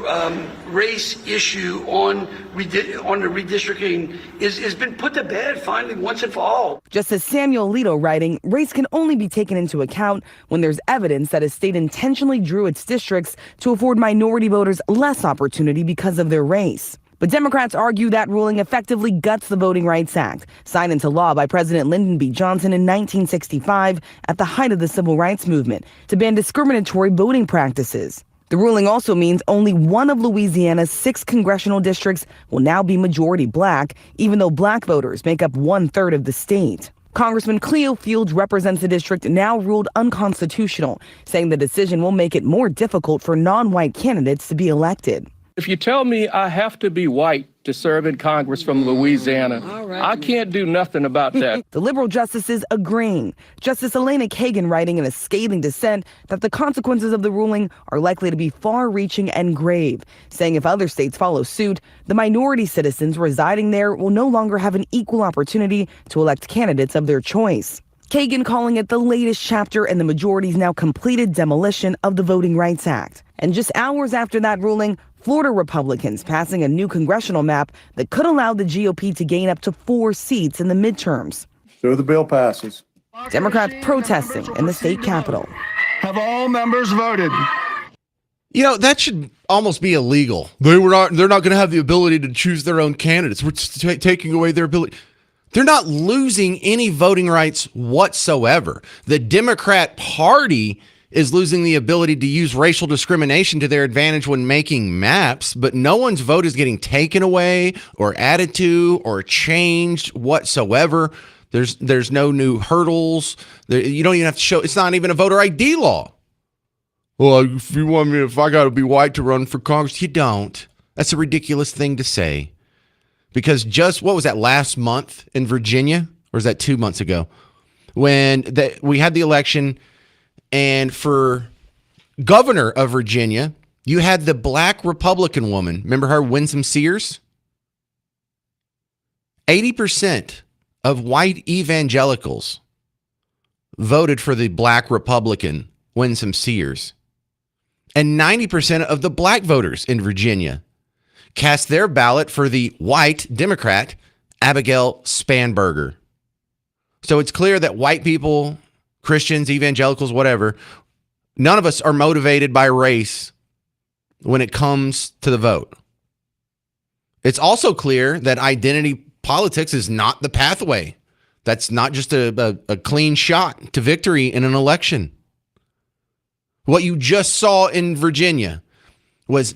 race issue on the redistricting has been put to bed finally once and for all. Justice Samuel Alito writing, race can only be taken into account when there's evidence that a state intentionally drew its districts to afford minority voters less opportunity because of their race. But Democrats argue that ruling effectively guts the Voting Rights Act, signed into law by President Lyndon B. Johnson in 1965 at the height of the Civil Rights Movement, to ban discriminatory voting practices. The ruling also means only one of Louisiana's 6 congressional districts will now be majority black, even though black voters make up 1/3 of the state. Congressman Cleo Fields represents the district now ruled unconstitutional, saying the decision will make it more difficult for non-white candidates to be elected. If you tell me I have to be white to serve in Congress from Louisiana, I can't do nothing about that. The liberal justices agreeing. Justice Elena Kagan writing in a scathing dissent that the consequences of the ruling are likely to be far-reaching and grave, saying if other states follow suit, the minority citizens residing there will no longer have an equal opportunity to elect candidates of their choice. Kagan calling it the latest chapter in the majority's now completed demolition of the Voting Rights Act. And just hours after that ruling, Florida Republicans passing a new congressional map that could allow the GOP to gain up to 4 seats in the midterms. So the bill passes. Democrats protesting in the state capitol. Have all members voted? You know, that should almost be illegal. They're not going to have the ability to choose their own candidates. We're taking away their ability. They're not losing any voting rights whatsoever. The Democrat Party is losing the ability to use racial discrimination to their advantage when making maps, but no one's vote is getting taken away or added to or changed whatsoever. There's no new hurdles. You don't even have to show. It's not even a voter ID law. Well, if I got to be white to run for Congress, you don't. That's a ridiculous thing to say. Because just, what was that, last month in Virginia? Or was that 2 months ago? When we had the election, and for governor of Virginia, you had the black Republican woman. Remember her, Winsome Sears? 80% of white evangelicals voted for the black Republican, Winsome Sears. And 90% of the black voters in Virginia cast their ballot for the white Democrat, Abigail Spanberger. So it's clear that white people, Christians, evangelicals, whatever, none of us are motivated by race when it comes to the vote. It's also clear that identity politics is not the pathway. That's not just a clean shot to victory in an election. What you just saw in Virginia was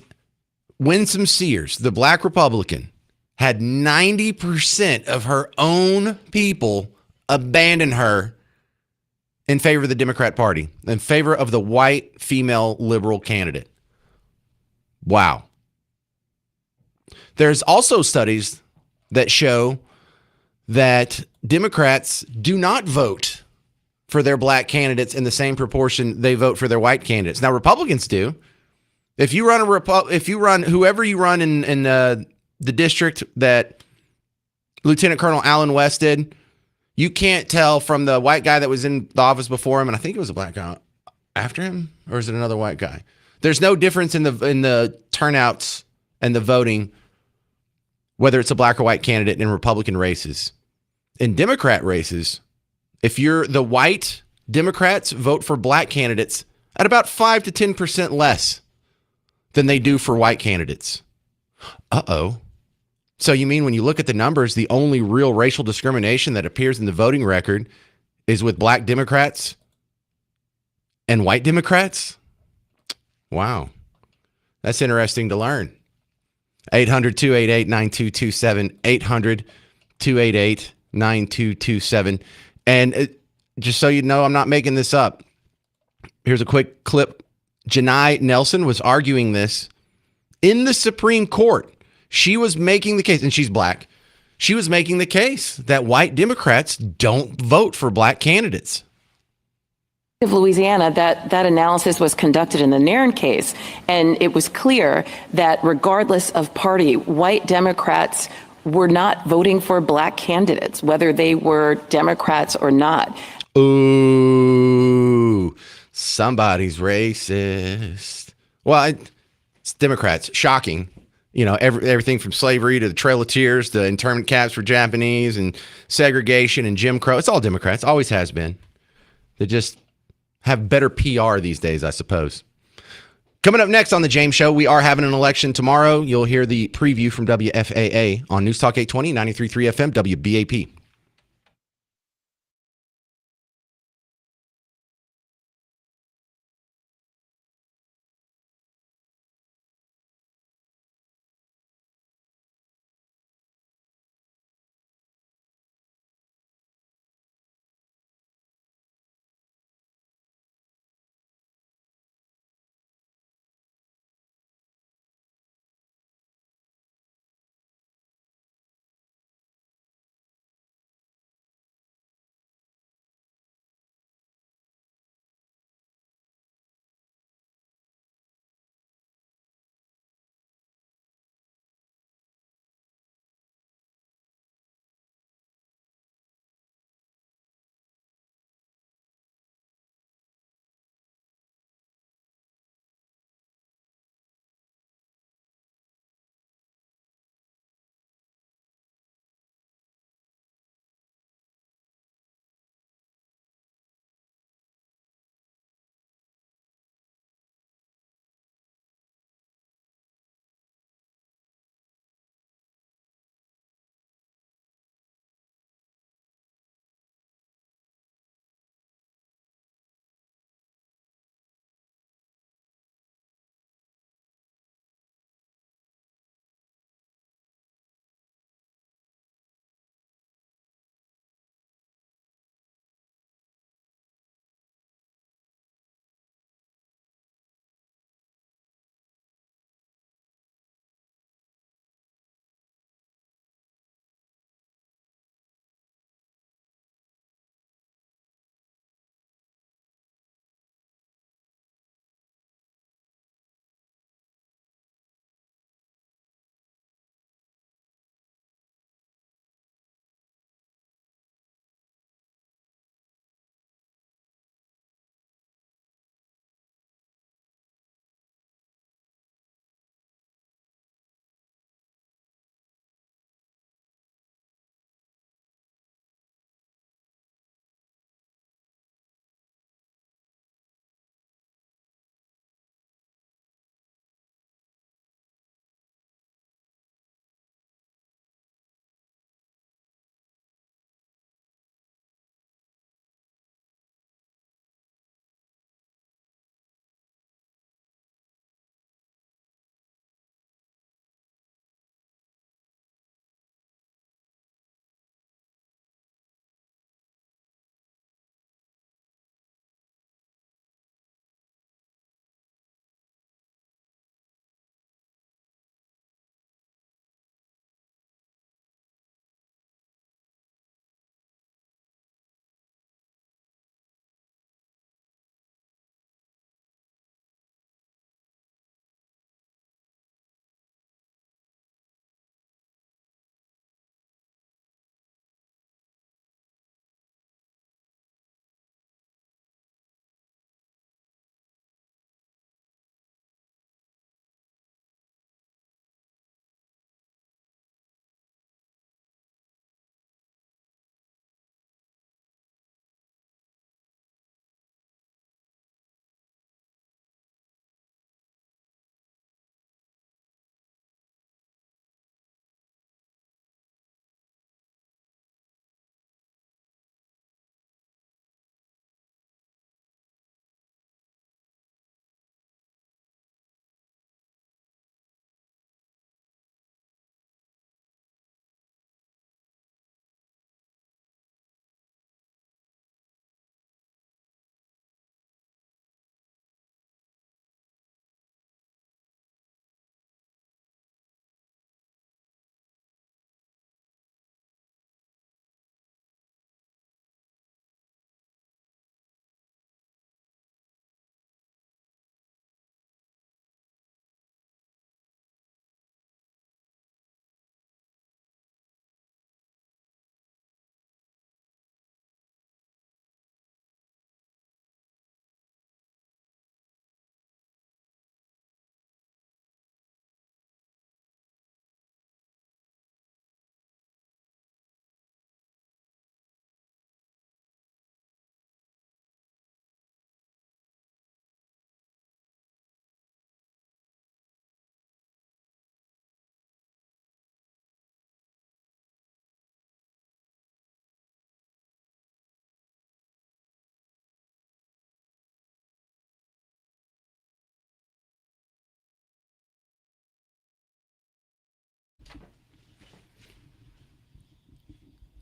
Winsome Sears, the black Republican, had 90% of her own people abandon her in favor of the Democrat Party, in favor of the white female liberal candidate. Wow. There's also studies that show that Democrats do not vote for their black candidates in the same proportion they vote for their white candidates. Now, Republicans do. If you run whoever you run in the district that Lieutenant Colonel Allen West did, you can't tell from the white guy that was in the office before him, and I think it was a black guy after him, or is it another white guy? There's no difference in the turnouts and the voting, whether it's a black or white candidate in Republican races. In Democrat races, if you're the white Democrats vote for black candidates at about 5 to 10% less than they do for white candidates. Uh-oh. So you mean when you look at the numbers, the only real racial discrimination that appears in the voting record is with black Democrats and white Democrats? Wow. That's interesting to learn. 800-288-9227, 800-288-9227. And just so you know, I'm not making this up. Here's a quick clip. Janai Nelson was arguing this in the Supreme Court. She was making the case, and she's black. She was making the case that white Democrats don't vote for black candidates. Of Louisiana, that analysis was conducted in the Nairn case, and it was clear that regardless of party, white Democrats were not voting for black candidates, whether they were Democrats or not. Ooh, somebody's racist. Well, it's Democrats. Shocking. You know, everything from slavery to the Trail of Tears to internment camps for Japanese and segregation and Jim Crow. It's all Democrats. Always has been. They just have better PR these days, I suppose. Coming up next on The James Show, we are having an election tomorrow. You'll hear the preview from WFAA on News Talk 820, 93.3 FM, WBAP.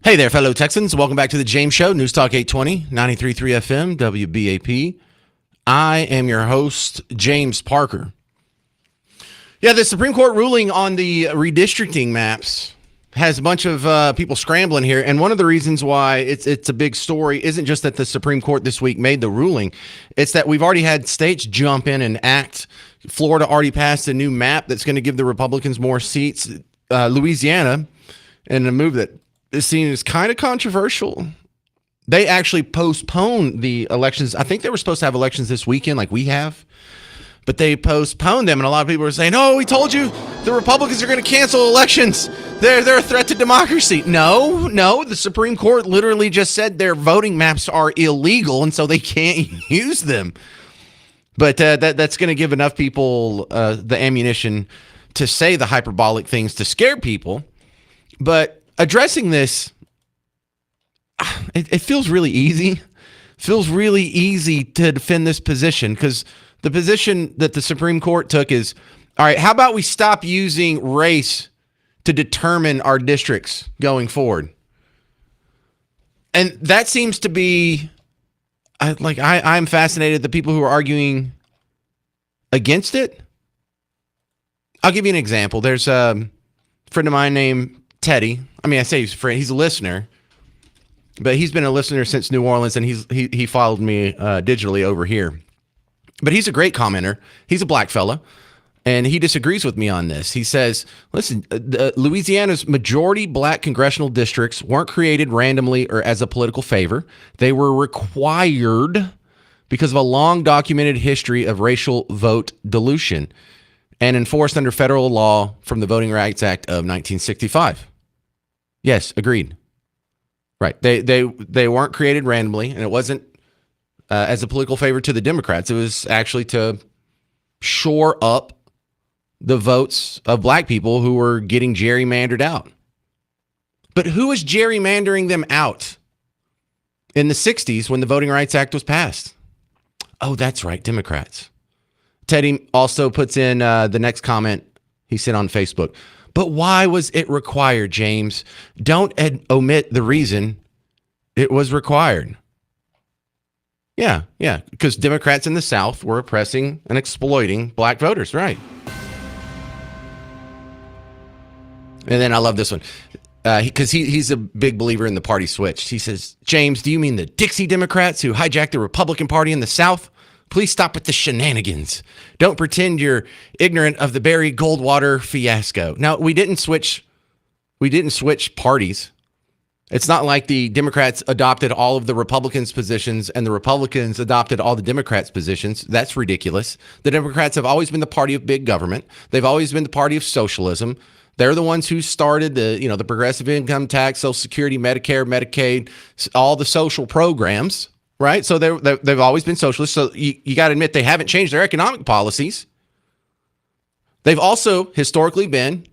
Hey there, fellow Texans. Welcome back to the James Show, News Talk 820, 93.3 FM, WBAP. I am your host, James Parker. Yeah, the Supreme Court ruling on the redistricting maps has a bunch of people scrambling here. And one of the reasons why it's a big story isn't just that the Supreme Court this week made the ruling. It's that we've already had states jump in and act. Florida already passed a new map that's going to give the Republicans more seats. Louisiana, in a move that is seen as kind of controversial, they actually postponed the elections. I think they were supposed to have elections this weekend like we have, but they postponed them. And a lot of people are saying, oh, we told you the Republicans are going to cancel elections. They're a threat to democracy. No, the Supreme Court literally just said their voting maps are illegal, and so they can't use them. But that's going to give enough people the ammunition to say the hyperbolic things to scare people. But addressing this, it feels really easy. Feels really easy to defend this position because the position that the Supreme Court took is, all right, how about we stop using race to determine our districts going forward? And that seems to be, I'm fascinated the people who are arguing against it. I'll give you an example. There's a friend of mine named Teddy. I mean, I say he's a friend. He's a listener. But he's been a listener since New Orleans, and he followed me digitally over here. But he's a great commenter. He's a black fella, and he disagrees with me on this. He says, listen, Louisiana's majority black congressional districts weren't created randomly or as a political favor. They were required because of a long documented history of racial vote dilution and enforced under federal law from the Voting Rights Act of 1965. Yes, agreed. Right. They weren't created randomly, and it wasn't as a political favor to the Democrats. It was actually to shore up the votes of black people who were getting gerrymandered out. But who was gerrymandering them out in the 60s when the Voting Rights Act was passed? Oh, that's right, Democrats. Teddy also puts in the next comment he sent on Facebook. But why was it required, James? Don't omit the reason it was required. Yeah, because Democrats in the South were oppressing and exploiting black voters, right? And then I love this one, because he's a big believer in the party switch. He says, James, do you mean the Dixie Democrats who hijacked the Republican Party in the South? Please stop with the shenanigans. Don't pretend you're ignorant of the Barry Goldwater fiasco. Now, we didn't switch parties. It's not like the Democrats adopted all of the Republicans' positions and the Republicans adopted all the Democrats' positions. That's ridiculous. The Democrats have always been the party of big government. They've always been the party of socialism. They're the ones who started the progressive income tax, Social Security, Medicare, Medicaid, all the social programs. Right. So they've always been socialists. So you got to admit they haven't changed their economic policies. They've also historically been,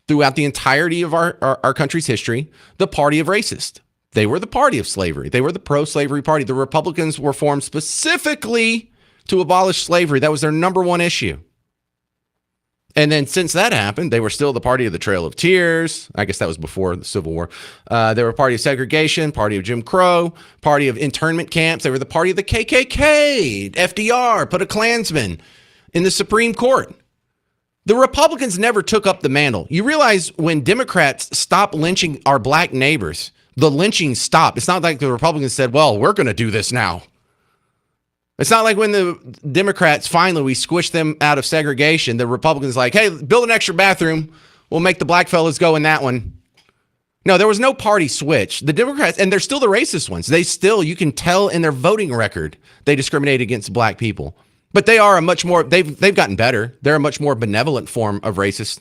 throughout the entirety of our country's history, the party of racists. They were the party of slavery. They were the pro-slavery party. The Republicans were formed specifically to abolish slavery. That was their number one issue. And then since that happened, they were still the party of the Trail of Tears. I guess that was before the Civil War. They were a party of segregation, party of Jim Crow, party of internment camps. They were the party of the KKK. FDR put a Klansman in the Supreme Court. The Republicans never took up the mantle. You realize when Democrats stopped lynching our black neighbors, the lynching stopped. It's not like the Republicans said, well, we're going to do this now. It's not like when the Democrats finally, we squished them out of segregation, the Republicans like, hey, build an extra bathroom. We'll make the black fellas go in that one. No, there was no party switch. The Democrats, and they're still the racist ones. They still, you can tell in their voting record, they discriminate against black people. But they are a much more, they've gotten better. They're a much more benevolent form of racist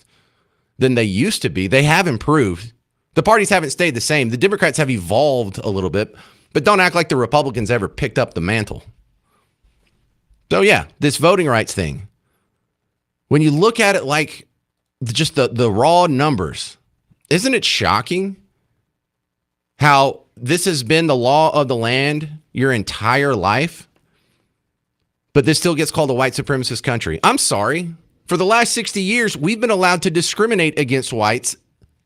than they used to be. They have improved. The parties haven't stayed the same. The Democrats have evolved a little bit, but don't act like the Republicans ever picked up the mantle. So yeah, this voting rights thing, when you look at it like just the raw numbers, isn't it shocking how this has been the law of the land your entire life? But this still gets called a white supremacist country. I'm sorry. For the last 60 years, we've been allowed to discriminate against whites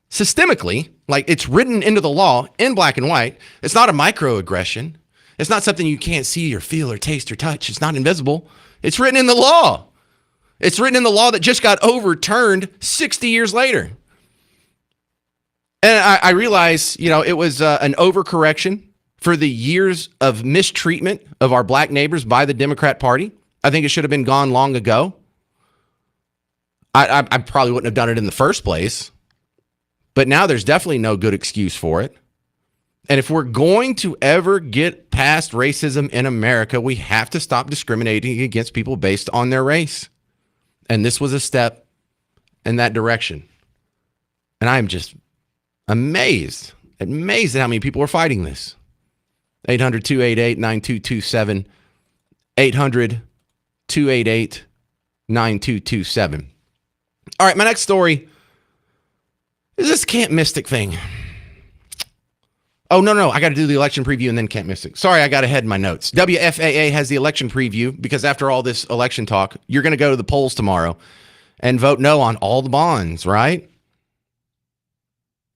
systemically, like it's written into the law in black and white. It's not a microaggression. It's not something you can't see or feel or taste or touch. It's not invisible. It's written in the law. It's written in the law that just got overturned 60 years later. And I realize, it was an overcorrection for the years of mistreatment of our black neighbors by the Democrat Party. I think it should have been gone long ago. I probably wouldn't have done it in the first place. But now there's definitely no good excuse for it. And if we're going to ever get past racism in America, we have to stop discriminating against people based on their race. And this was a step in that direction. And I'm just amazed at how many people are fighting this. 800-288-9227. 800-288-9227. All right, my next story is this Camp Mystic thing. Oh, no. I got to do the election preview and then Camp Mystic. Sorry, I got ahead in my notes. WFAA has the election preview because after all this election talk, you're going to go to the polls tomorrow and vote no on all the bonds, right?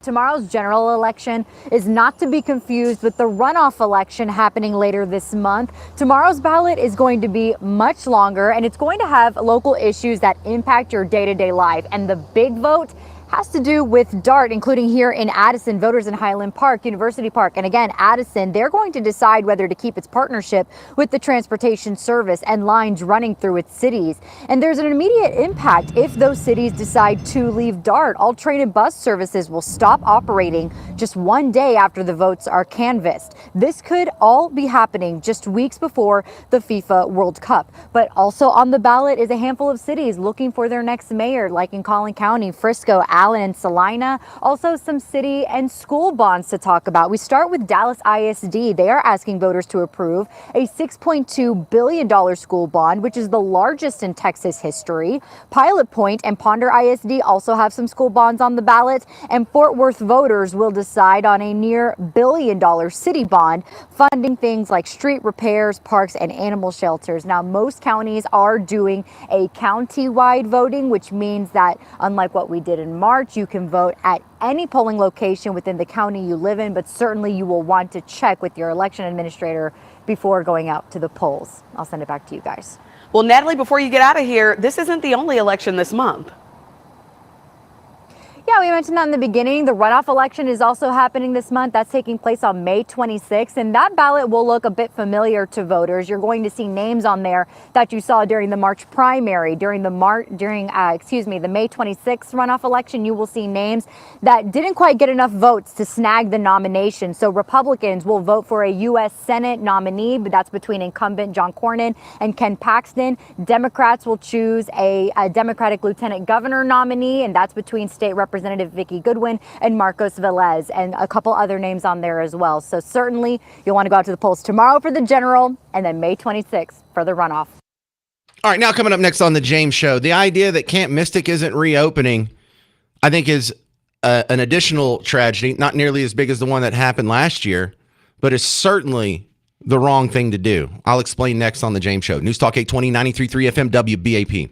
Tomorrow's general election is not to be confused with the runoff election happening later this month. Tomorrow's ballot is going to be much longer, and it's going to have local issues that impact your day-to-day life. And the big vote has to do with DART, including here in Addison, voters in Highland Park, University Park. And again, Addison, they're going to decide whether to keep its partnership with the transportation service and lines running through its cities. And there's an immediate impact if those cities decide to leave DART. All train and bus services will stop operating just one day after the votes are canvassed. This could all be happening just weeks before the FIFA World Cup. But also on the ballot is a handful of cities looking for their next mayor, like in Collin County, Frisco, Allen, and Salina. Also some city and school bonds to talk about. We start with Dallas ISD. They are asking voters to approve a $6.2 billion school bond, which is the largest in Texas history. Pilot Point and Ponder ISD also have some school bonds on the ballot, and Fort Worth voters will decide on a near $1 billion city bond funding things like street repairs, parks, and animal shelters. Now, most counties are doing a county-wide voting, which means that unlike what we did in March, you can vote at any polling location within the county you live in, but certainly you will want to check with your election administrator before going out to the polls. I'll send it back to you guys. Well, Natalie, before you get out of here, this isn't the only election this month. Yeah, we mentioned that in the beginning. The runoff election is also happening this month. That's taking place on May 26th, and that ballot will look a bit familiar to voters. You're going to see names on there that you saw during the March primary, during the May 26th runoff election. You will see names that didn't quite get enough votes to snag the nomination. So Republicans will vote for a U.S. Senate nominee, but that's between incumbent John Cornyn and Ken Paxton. Democrats will choose a Democratic Lieutenant Governor nominee, and that's between State Representative Vicki Goodwin and Marcos Velez, and a couple other names on there as well. So certainly you'll want to go out to the polls tomorrow for the general and then May 26th for the runoff. All right, now coming up next on the James Show, the idea that Camp Mystic isn't reopening, I think is an additional tragedy, not nearly as big as the one that happened last year, but is certainly the wrong thing to do. I'll explain next on the James Show. News Talk 820, 93.3 FM, WBAP.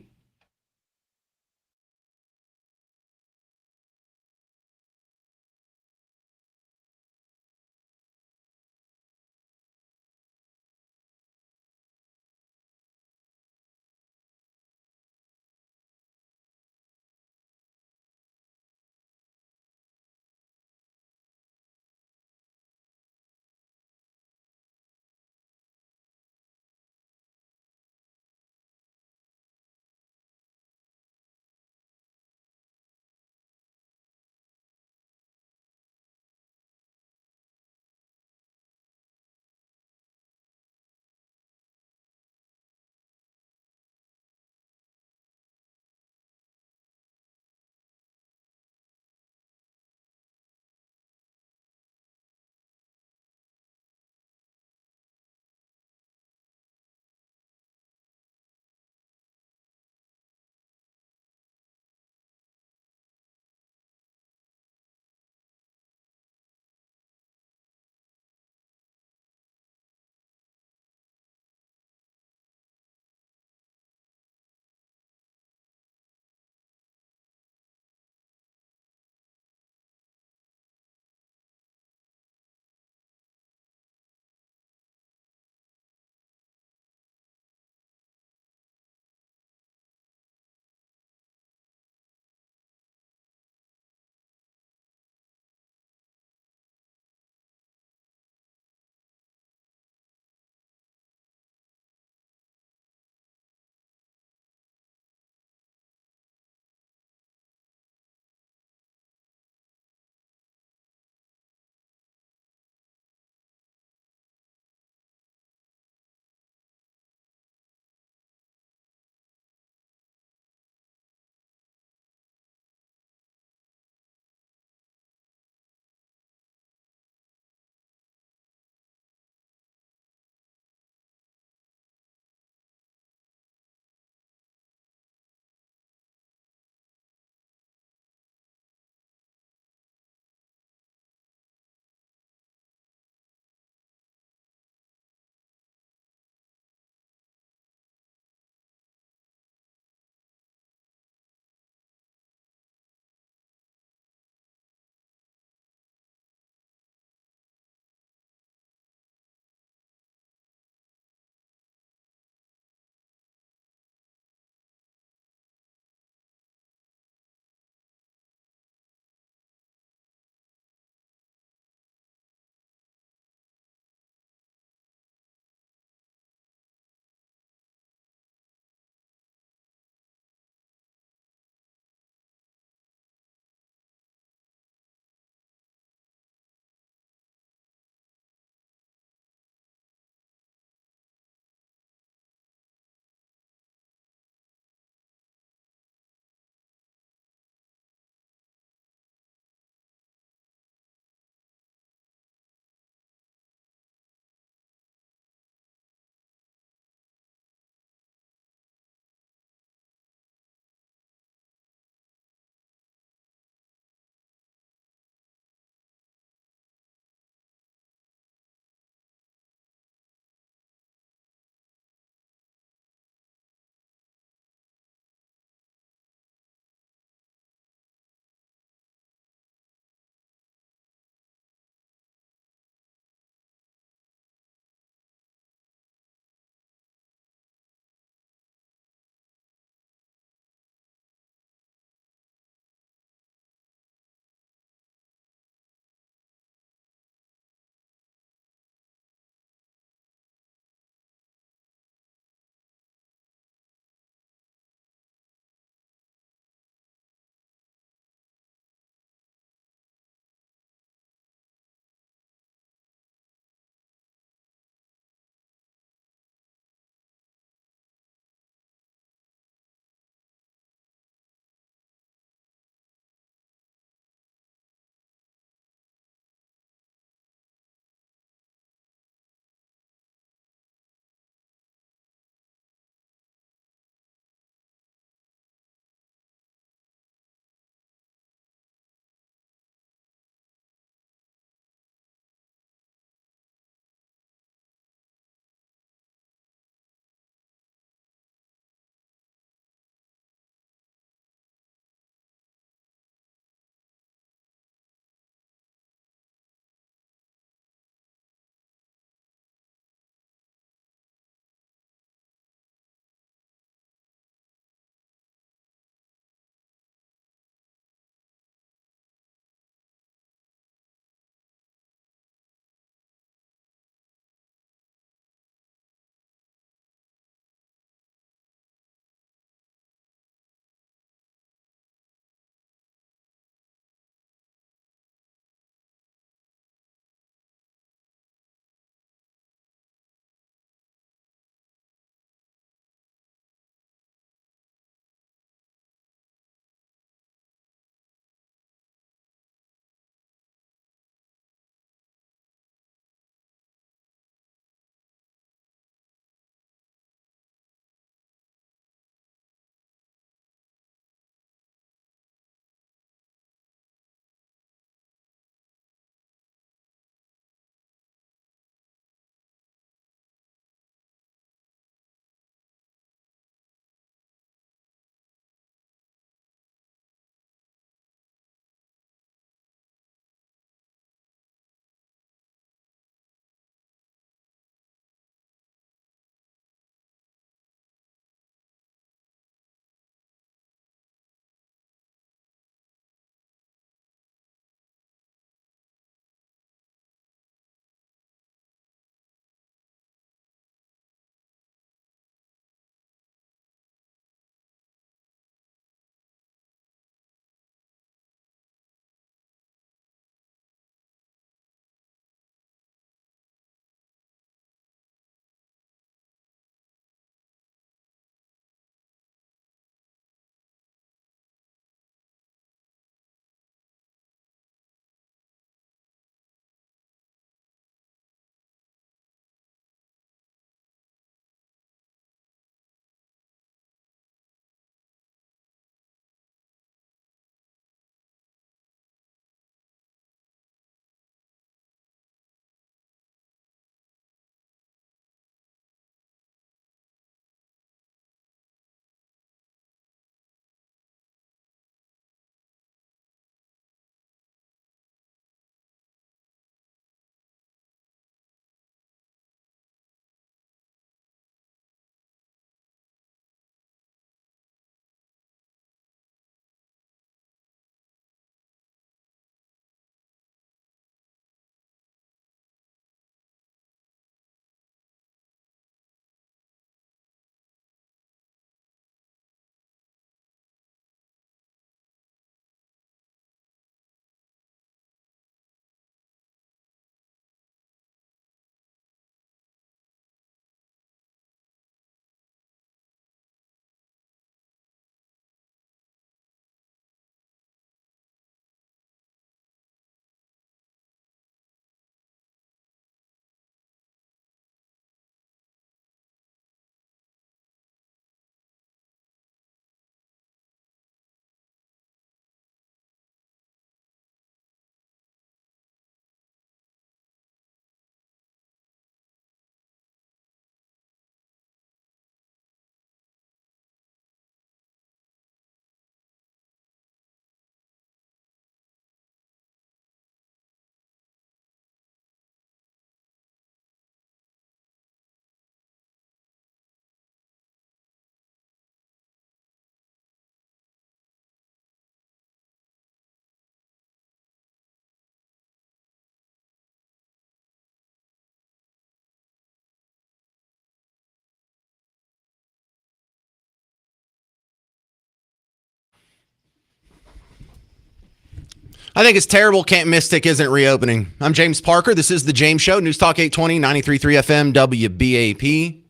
I think it's terrible Camp Mystic isn't reopening. I'm James Parker. This is The James Show, News Talk 820, 93.3 FM, WBAP.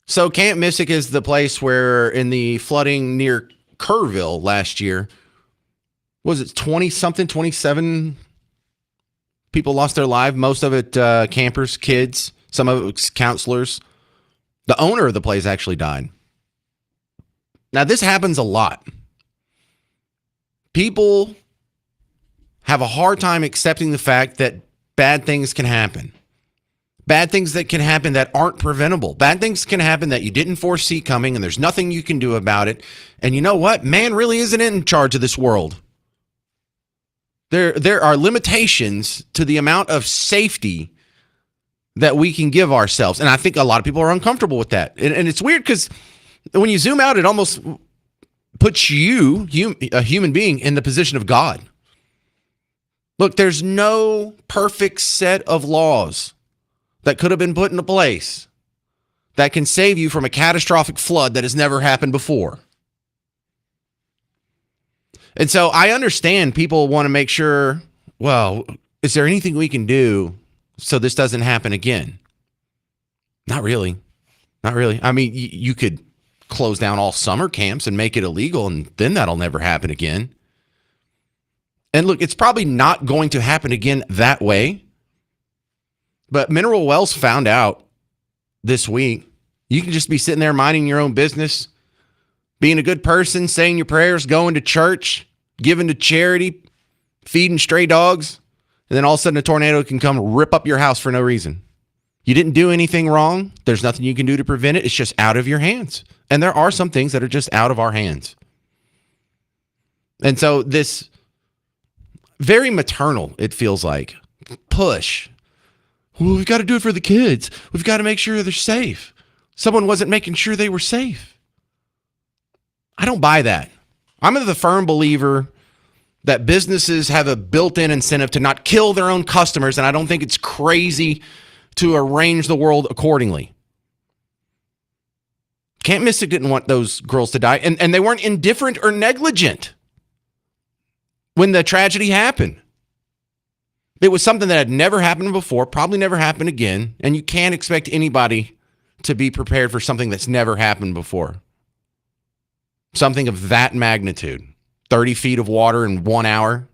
So Camp Mystic is the place where in the flooding near Kerrville last year, was it 20-something, 27 people lost their life? Most of it campers, kids, some of it was counselors. The owner of the place actually died. Now, this happens a lot. People have a hard time accepting the fact that bad things can happen. Bad things that can happen that aren't preventable. Bad things can happen that you didn't foresee coming, and there's nothing you can do about it. And you know what? Man really isn't in charge of this world. There are limitations to the amount of safety that we can give ourselves. And I think a lot of people are uncomfortable with that. And it's weird because when you zoom out, it almost puts you, a human being, in the position of God. Look, there's no perfect set of laws that could have been put into place that can save you from a catastrophic flood that has never happened before. And so I understand people want to make sure, well, is there anything we can do so this doesn't happen again? Not really. Not really. I mean, you could close down all summer camps and make it illegal, and then that'll never happen again. And look, it's probably not going to happen again that way. But Mineral Wells found out this week, you can just be sitting there minding your own business, being a good person, saying your prayers, going to church, giving to charity, feeding stray dogs, and then all of a sudden a tornado can come rip up your house for no reason. You didn't do anything wrong. There's nothing you can do to prevent it. It's just out of your hands. And there are some things that are just out of our hands. And so this very maternal, it feels like, push. Well, we've got to do it for the kids. We've got to make sure they're safe. Someone wasn't making sure they were safe. I don't buy that. I'm the firm believer that businesses have a built-in incentive to not kill their own customers, and I don't think it's crazy to arrange the world accordingly. Camp Mystic didn't want those girls to die, and they weren't indifferent or negligent when the tragedy happened. It was something that had never happened before, probably never happen again, and you can't expect anybody to be prepared for something that's never happened before. Something of that magnitude. 30 feet of water in 1 hour.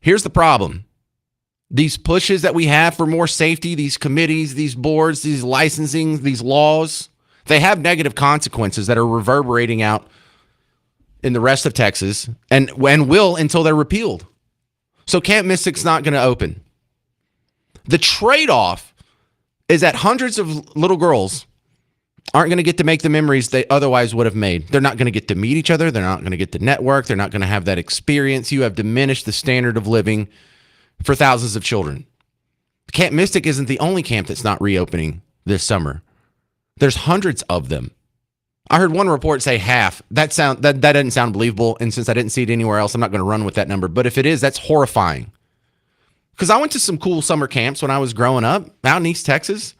Here's the problem. These pushes that we have for more safety, these committees, these boards, these licensing, these laws, they have negative consequences that are reverberating out in the rest of Texas and will until they're repealed. So Camp Mystic's not going to open. The trade-off is that hundreds of little girls aren't going to get to make the memories they otherwise would have made. They're not going to get to meet each other. They're not going to get to network. They're not going to have that experience. You have diminished the standard of living for thousands of children. Camp Mystic isn't the only camp that's not reopening this summer. There's hundreds of them. I heard one report say half. That doesn't sound believable, and since I didn't see it anywhere else, I'm not going to run with that number. But if it is, that's horrifying. Because I went to some cool summer camps when I was growing up out in East Texas.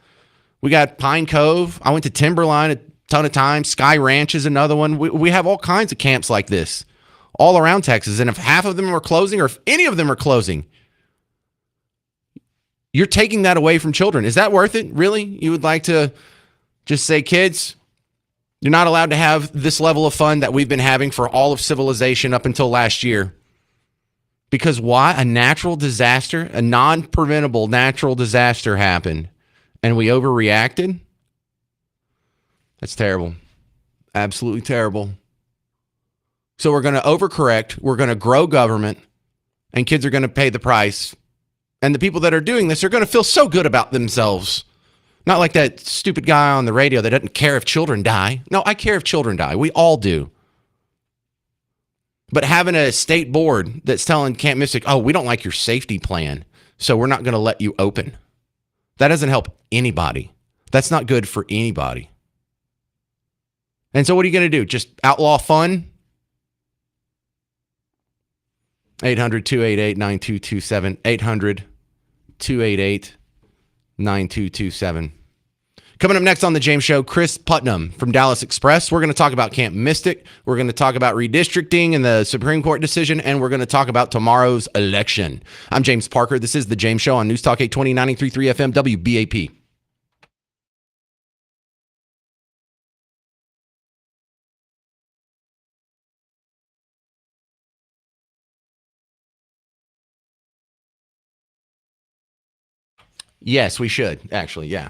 We got Pine Cove. I went to Timberline a ton of times. Sky Ranch is another one. We have all kinds of camps like this all around Texas. And if half of them are closing, or if any of them are closing, you're taking that away from children. Is that worth it? Really? You would like to just say, kids, you're not allowed to have this level of fun that we've been having for all of civilization up until last year. Because why? A natural disaster, a non-preventable natural disaster happened, and we overreacted? That's terrible. Absolutely terrible. So we're going to overcorrect. We're going to grow government, and kids are going to pay the price. And the people that are doing this are going to feel so good about themselves. Not like that stupid guy on the radio that doesn't care if children die. No, I care if children die. We all do. But having a state board that's telling Camp Mystic, oh, we don't like your safety plan, so we're not going to let you open. That doesn't help anybody. That's not good for anybody. And so what are you going to do? Just outlaw fun? 800-288-9227. 800-288-9227. Coming up next on the James Show, Chris Putnam from Dallas Express. We're going to talk about Camp Mystic. We're going to talk about redistricting and the Supreme Court decision, and we're going to talk about tomorrow's election. I'm James Parker. This is the James Show on News Talk 820 93.3 FM WBAP. Yes, we should, actually, yeah.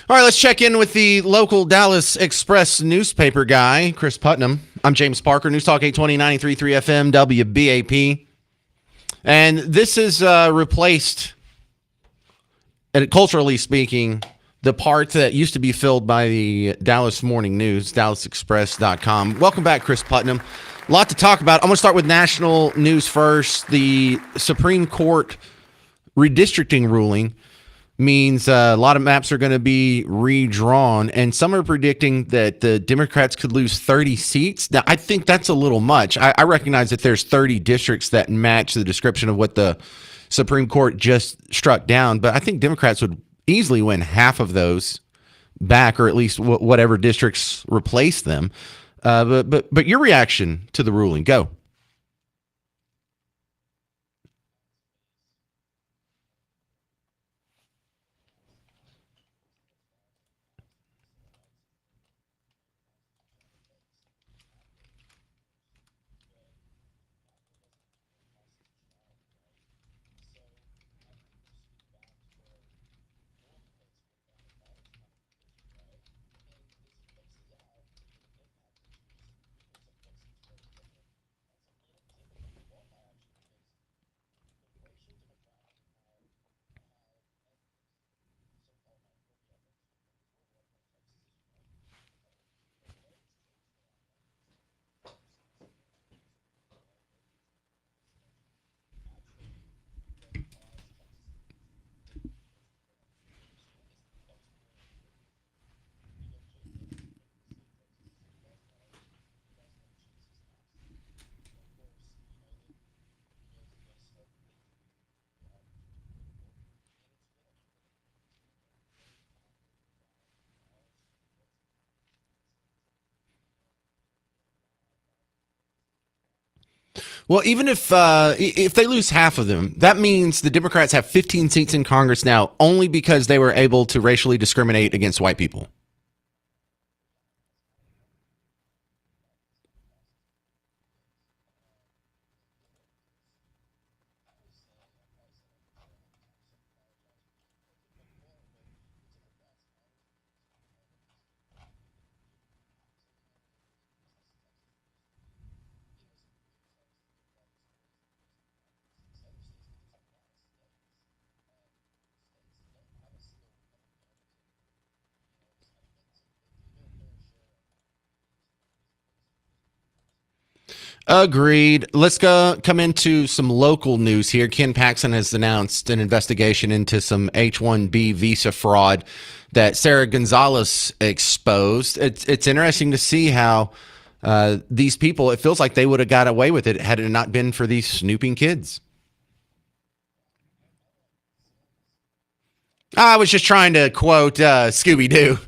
All right, let's check in with the local Dallas Express newspaper guy, Chris Putnam. I'm James Parker, News Talk 820 93.3 FM WBAP. And this is replaced, and culturally speaking, the part that used to be filled by the Dallas Morning News, DallasExpress.com. Welcome back, Chris Putnam. A lot to talk about. I'm going to start with national news first. The Supreme Court redistricting ruling means a lot of maps are going to be redrawn, and some are predicting that the Democrats could lose 30 seats. Now, I think that's a little much. I recognize that there's 30 districts that match the description of what the Supreme Court just struck down, but I think Democrats would easily win half of those back, or at least whatever districts replace them. But your reaction to the ruling, go. Well, even if they lose half of them, that means the Democrats have 15 seats in Congress now, only because they were able to racially discriminate against white people. Agreed. Let's come into some local news here. Ken Paxton has announced an investigation into some H-1B visa fraud that Sarah Gonzalez exposed. It's interesting to see how these people, it feels like they would have got away with it had it not been for these snooping kids. I was just trying to quote Scooby-Doo.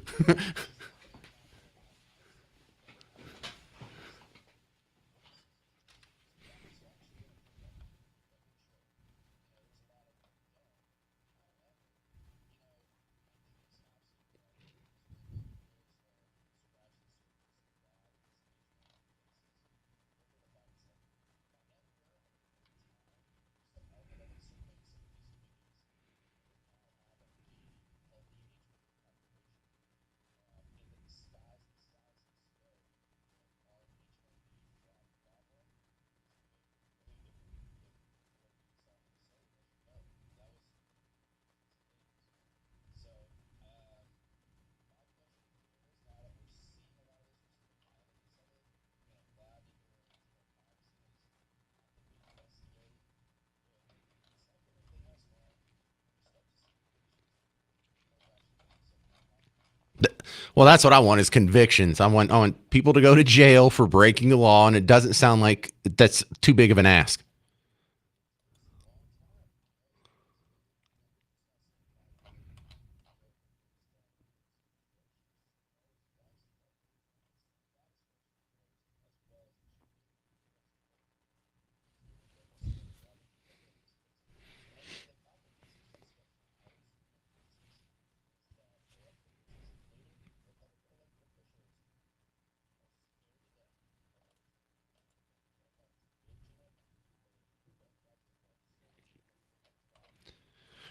Well, that's what I want is convictions. I want people to go to jail for breaking the law, and it doesn't sound like that's too big of an ask.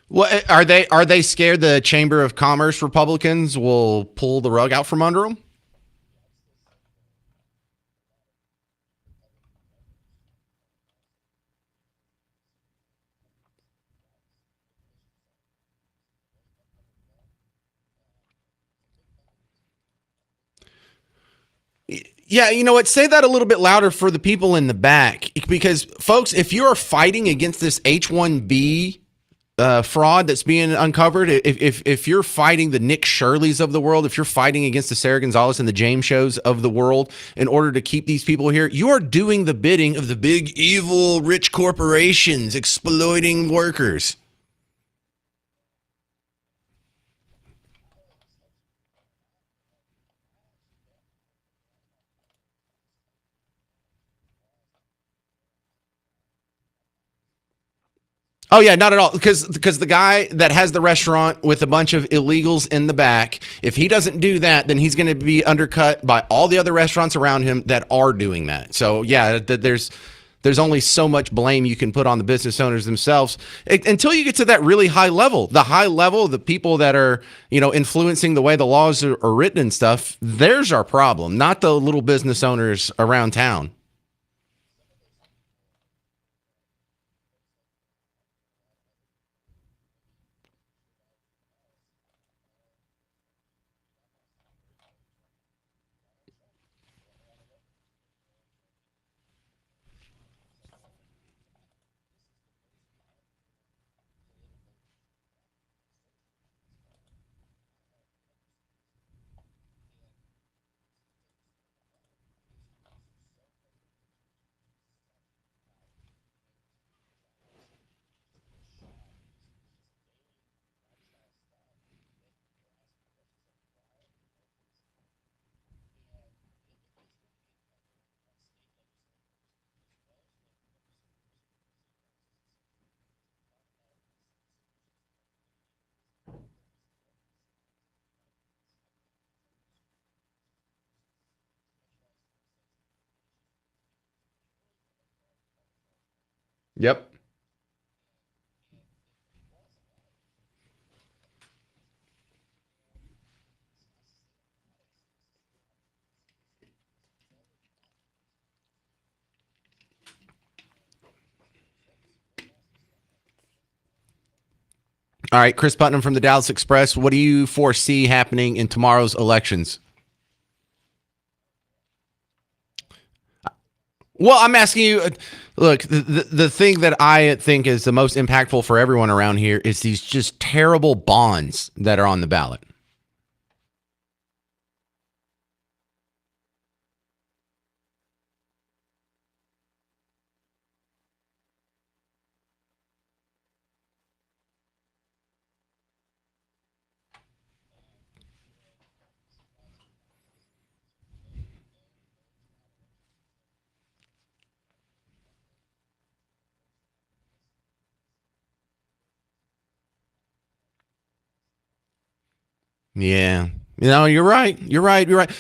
What are they? Are they scared the Chamber of Commerce Republicans will pull the rug out from under them? Yeah, you know what? Say that a little bit louder for the people in the back, because folks, if you are fighting against this H-1B fraud that's being uncovered, if you're fighting the Nick Shirleys of the world, if you're fighting against the Sarah Gonzalez and the James Shows of the world in order to keep these people here, you are doing the bidding of the big evil rich corporations exploiting workers. Oh yeah, not at all. Because the guy that has the restaurant with a bunch of illegals in the back, if he doesn't do that, then he's going to be undercut by all the other restaurants around him that are doing that. So yeah, there's only so much blame you can put on the business owners themselves until you get to that really high level. The high level, the people that are, influencing the way the laws are written and stuff, there's our problem, not the little business owners around town. Yep. All right, Chris Putnam from the Dallas Express. What do you foresee happening in tomorrow's elections? Well, I'm asking you, look, the thing that I think is the most impactful for everyone around here is these just terrible bonds that are on the ballot. Yeah. You're right. You're right. You're right.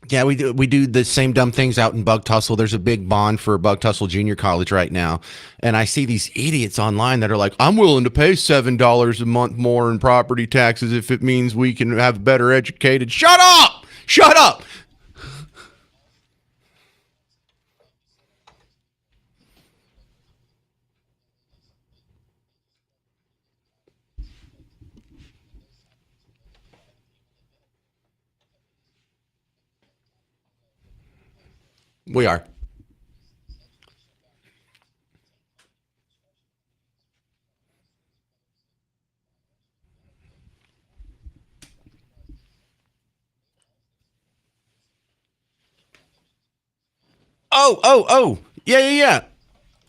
Yeah, we do the same dumb things out in Bug Tussle. There's a big bond for Bug Tussle Junior College right now, and I see these idiots online that are like, "I'm willing to pay $7 a month more in property taxes if it means we can have better educated." Shut up! Shut up! We are. Oh. Yeah.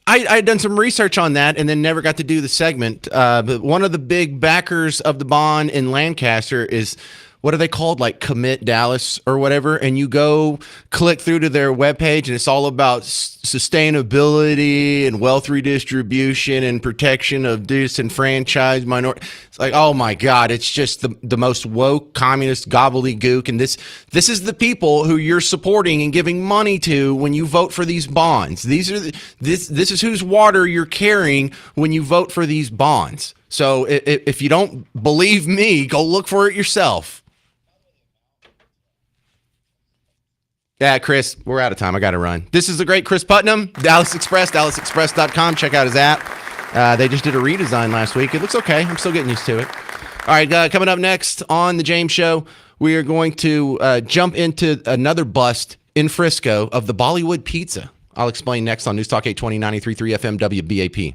I had done some research on that and then never got to do the segment. But one of the big backers of the bond in Lancaster is, what are they called? Like Commit Dallas or whatever. And you go click through to their webpage and it's all about sustainability and wealth redistribution and protection of disenfranchised minority. It's like, oh my God, it's just the most woke communist gobbledygook. And this is the people who you're supporting and giving money to when you vote for these bonds. This is whose water you're carrying when you vote for these bonds. So if you don't believe me, go look for it yourself. Yeah, Chris, we're out of time. I got to run. This is the great Chris Putnam, Dallas Express, DallasExpress.com. Check out his app. They just did a redesign last week. It looks okay. I'm still getting used to it. All right, coming up next on The James Show, we are going to jump into another bust in Frisco of the Bollywood Pizza. I'll explain next on News Talk 820 93.3 FM WBAP.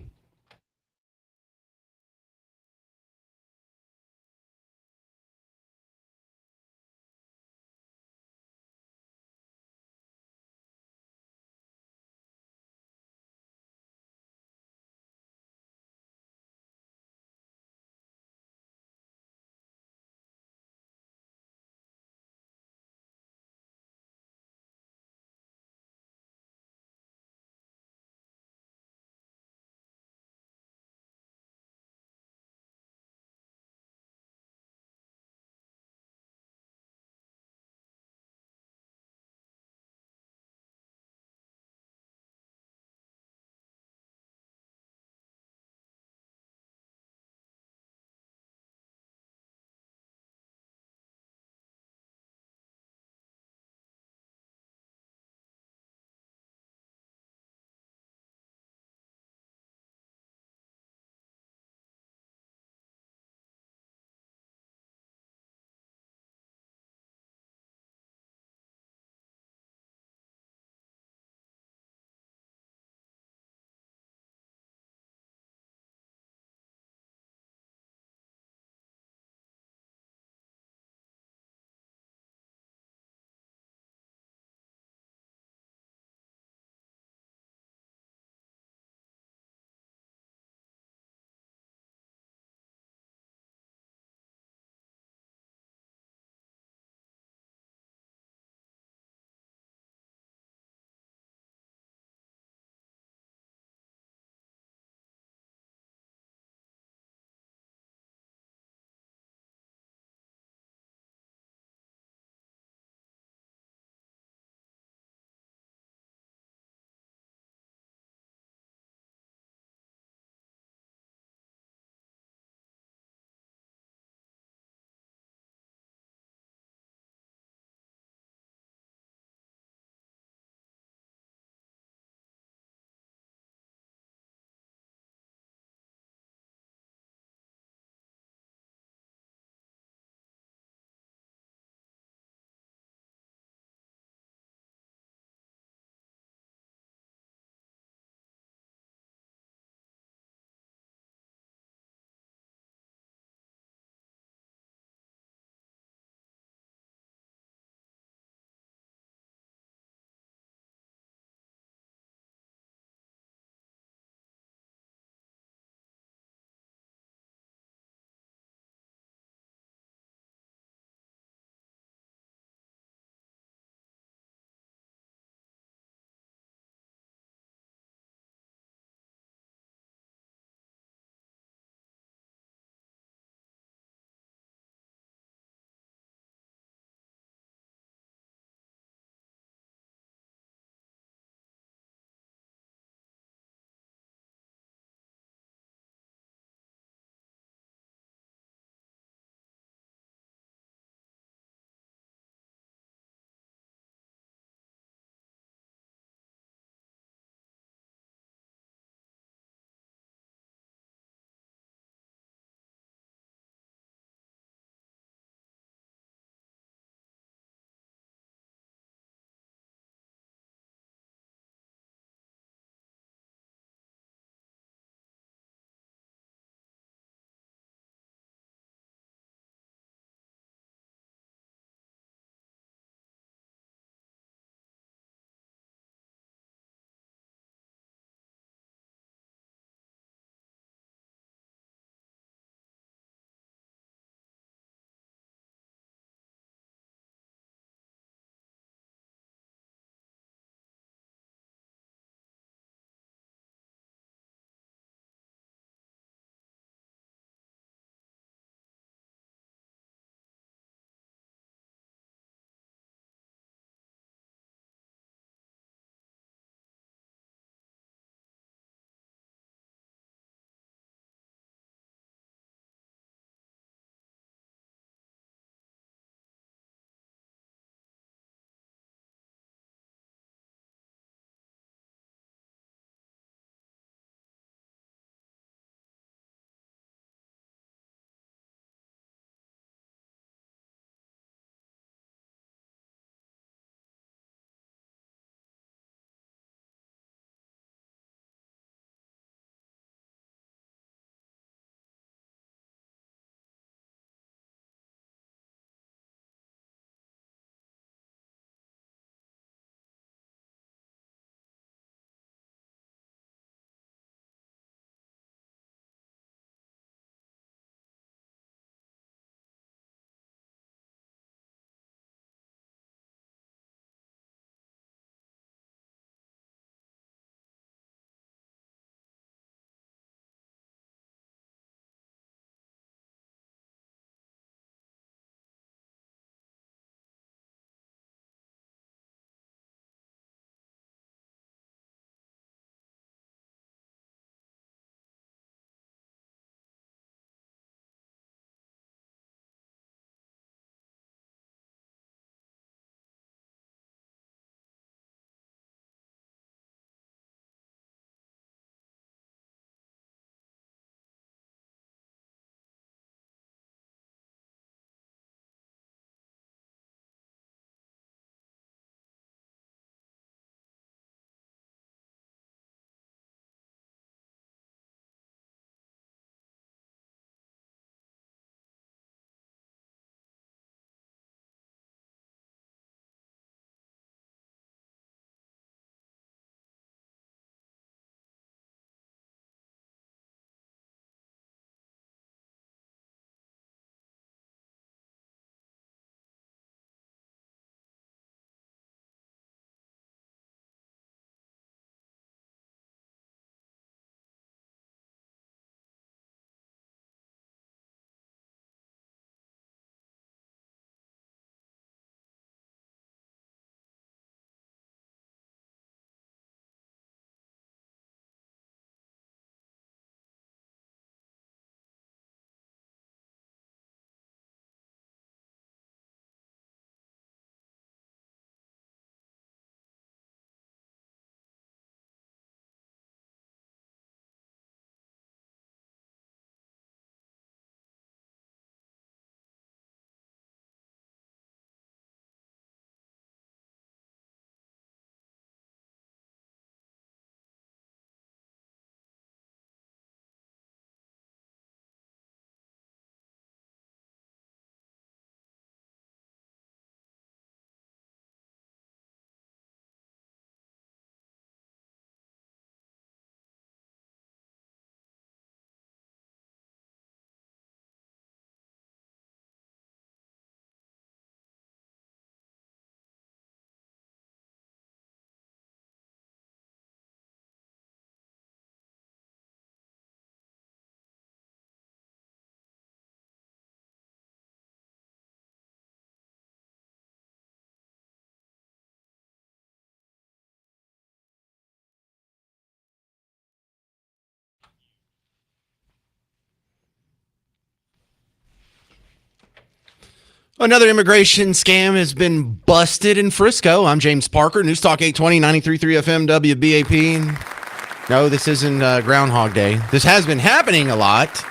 Another immigration scam has been busted in Frisco. I'm James Parker, News Talk 820, 93.3 FM, WBAP. No, this isn't Groundhog Day. This has been happening a lot.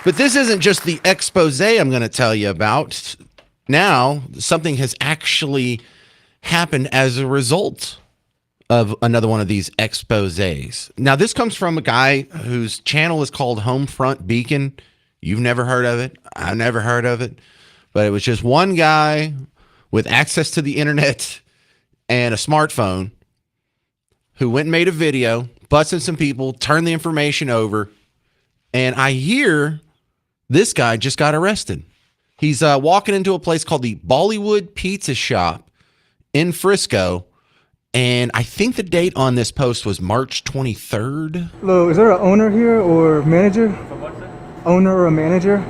But this isn't just the expose I'm going to tell you about. Now, something has actually happened as a result of another one of these exposés. Now, this comes from a guy whose channel is called Homefront Beacon. You've never heard of it. I've never heard of it. But it was just one guy with access to the internet and a smartphone who went and made a video, busted some people, turned the information over, and I hear this guy just got arrested. He's walking into a place called the Bollywood Pizza Shop in Frisco, and I think the date on this post was March 23rd. Hello, is there an owner here or manager? Owner or a manager?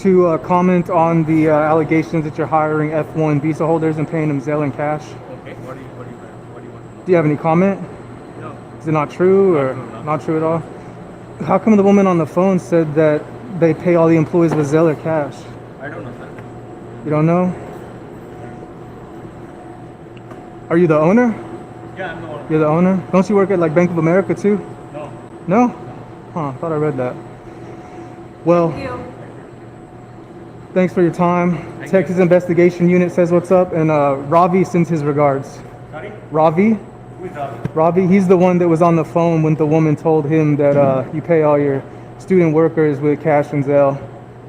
To comment on the allegations that you're hiring F1 visa holders and paying them Zelle and cash. Okay, what do you want? Do you have any comment? No. Is it not true or not true at all? How come the woman on the phone said that they pay all the employees with Zelle or cash? I don't know, sir. You don't know? Are you the owner? Yeah, I'm the owner. You're the owner? Don't you work at like Bank of America too? No. No? Huh, thought I read that. Well, thanks for your time. Texas Investigation Unit says what's up, and Ravi sends his regards. Sorry? Ravi? Who is Ravi? Ravi, he's the one that was on the phone when the woman told him that you pay all your student workers with cash and Zelle.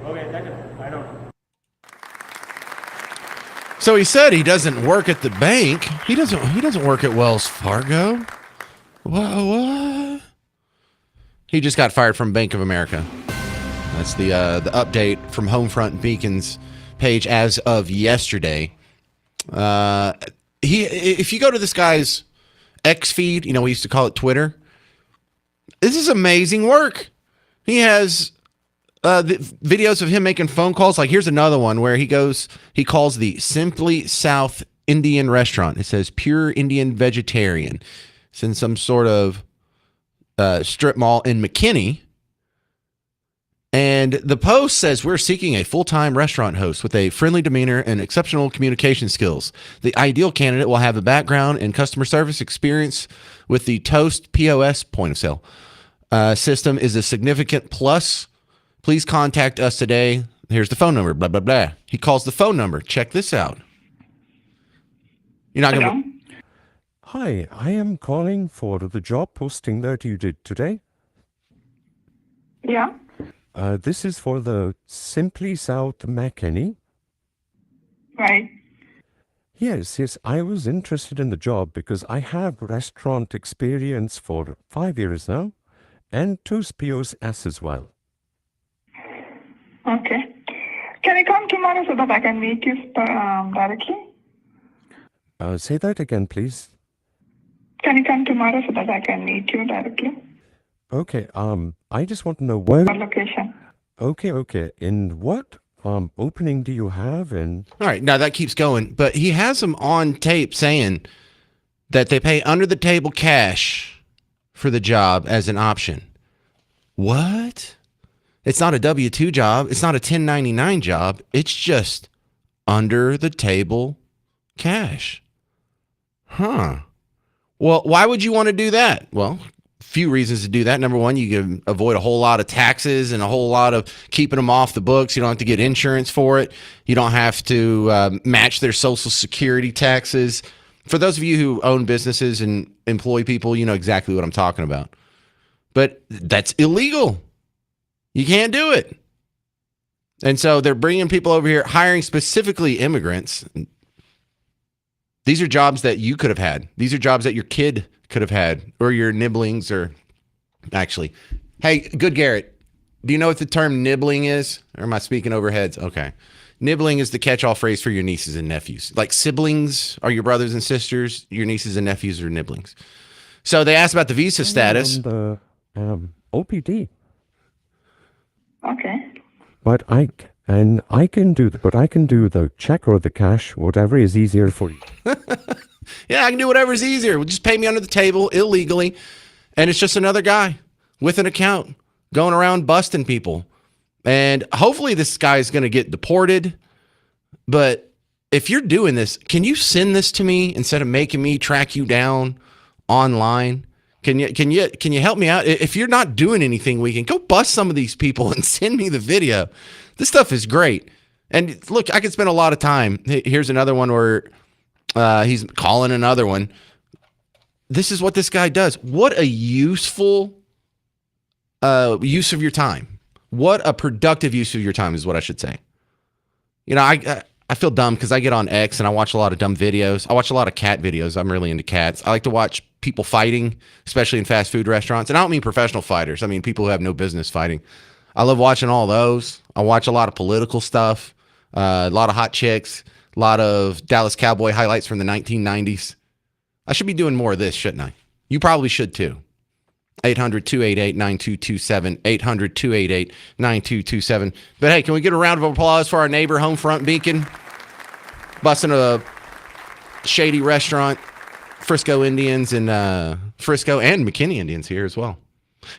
Okay, I don't know. So he said he doesn't work at the bank. He doesn't work at Wells Fargo. What? He just got fired from Bank of America. That's the update from Homefront Beacon's page as of yesterday. If you go to this guy's X feed, we used to call it Twitter. This is amazing work. He has the videos of him making phone calls. Like here's another one where he calls the Simply South Indian restaurant. It says Pure Indian Vegetarian. It's in some sort of strip mall in McKinney. And the post says, we're seeking a full-time restaurant host with a friendly demeanor and exceptional communication skills. The ideal candidate will have a background in customer service experience with the Toast POS point of sale system is a significant plus. Please contact us today. Here's the phone number, blah, blah, blah. He calls the phone number. Check this out. You're not going to... Hi, I am calling for the job posting that you did today. Yeah. This is for the Simply South McKinney. Right. Yes, I was interested in the job because I have restaurant experience for 5 years now and Toast POS as well. Okay. Can you come tomorrow so that I can meet you directly? Say that again, please. Can you come tomorrow so that I can meet you directly? Okay, I just want to know where... What location? Okay. In what opening do you have? And all right, now that keeps going, but he has them on tape saying that they pay under the table cash for the job as an option. What? It's not a W-2 job. It's not a 1099 job. It's just under the table cash. Huh. Well, why would you want to do that? Well, few reasons to do that. Number one, you can avoid a whole lot of taxes and a whole lot of keeping them off the books. You don't have to get insurance for it. You don't have to match their Social Security taxes. For those of you who own businesses and employ people, you know exactly what I'm talking about. But that's illegal. You can't do it. And so they're bringing people over here, hiring specifically immigrants. These are jobs that you could have had. These are jobs that your kid could have had, or your nibblings, or actually, hey, good Garrett, do you know what the term nibbling is? Or am I speaking over heads? Okay. Nibbling is the catch-all phrase for your nieces and nephews. Like siblings are your brothers and sisters, your nieces and nephews are nibblings. So they asked about the visa status. The OPD. Okay. But I can do the check or the cash, whatever is easier for you. Yeah, I can do whatever's easier. Just pay me under the table illegally. And it's just another guy with an account going around busting people. And hopefully this guy is going to get deported. But if you're doing this, can you send this to me instead of making me track you down online? Can you help me out? If you're not doing anything weekend, go bust some of these people and send me the video. This stuff is great. And look, I could spend a lot of time. Here's another one where he's calling another one. This is what this guy does. What a useful use of your time. What a productive use of your time is what I should say. You know, I feel dumb because I get on X and I watch a lot of dumb videos. I watch a lot of cat videos. I'm really into cats. I like to watch people fighting, especially in fast food restaurants. And I don't mean professional fighters. I mean people who have no business fighting. I love watching all those. I watch a lot of political stuff, a lot of hot chicks, a lot of Dallas Cowboy highlights from the 1990s. I should be doing more of this, shouldn't I? You probably should too. 800-288-9227, 800-288-9227. But hey, can we get a round of applause for our neighbor, Homefront Beacon? Busting a shady restaurant, Frisco Indians and Frisco and McKinney Indians here as well.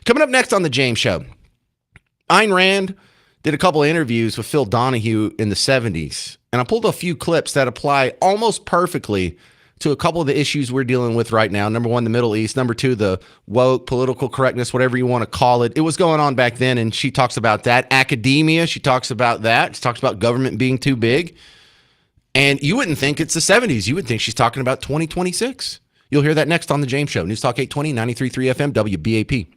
Coming up next on The James Show, Ayn Rand did a couple of interviews with Phil Donahue in the 70s, and I pulled a few clips that apply almost perfectly to a couple of the issues we're dealing with right now. Number one, the Middle East. Number two, the woke, political correctness, whatever you want to call it. It was going on back then, and she talks about that. Academia, she talks about that. She talks about government being too big. And you wouldn't think it's the 70s. You would think she's talking about 2026. You'll hear that next on The James Show. News Talk 820, 93.3 FM, WBAP.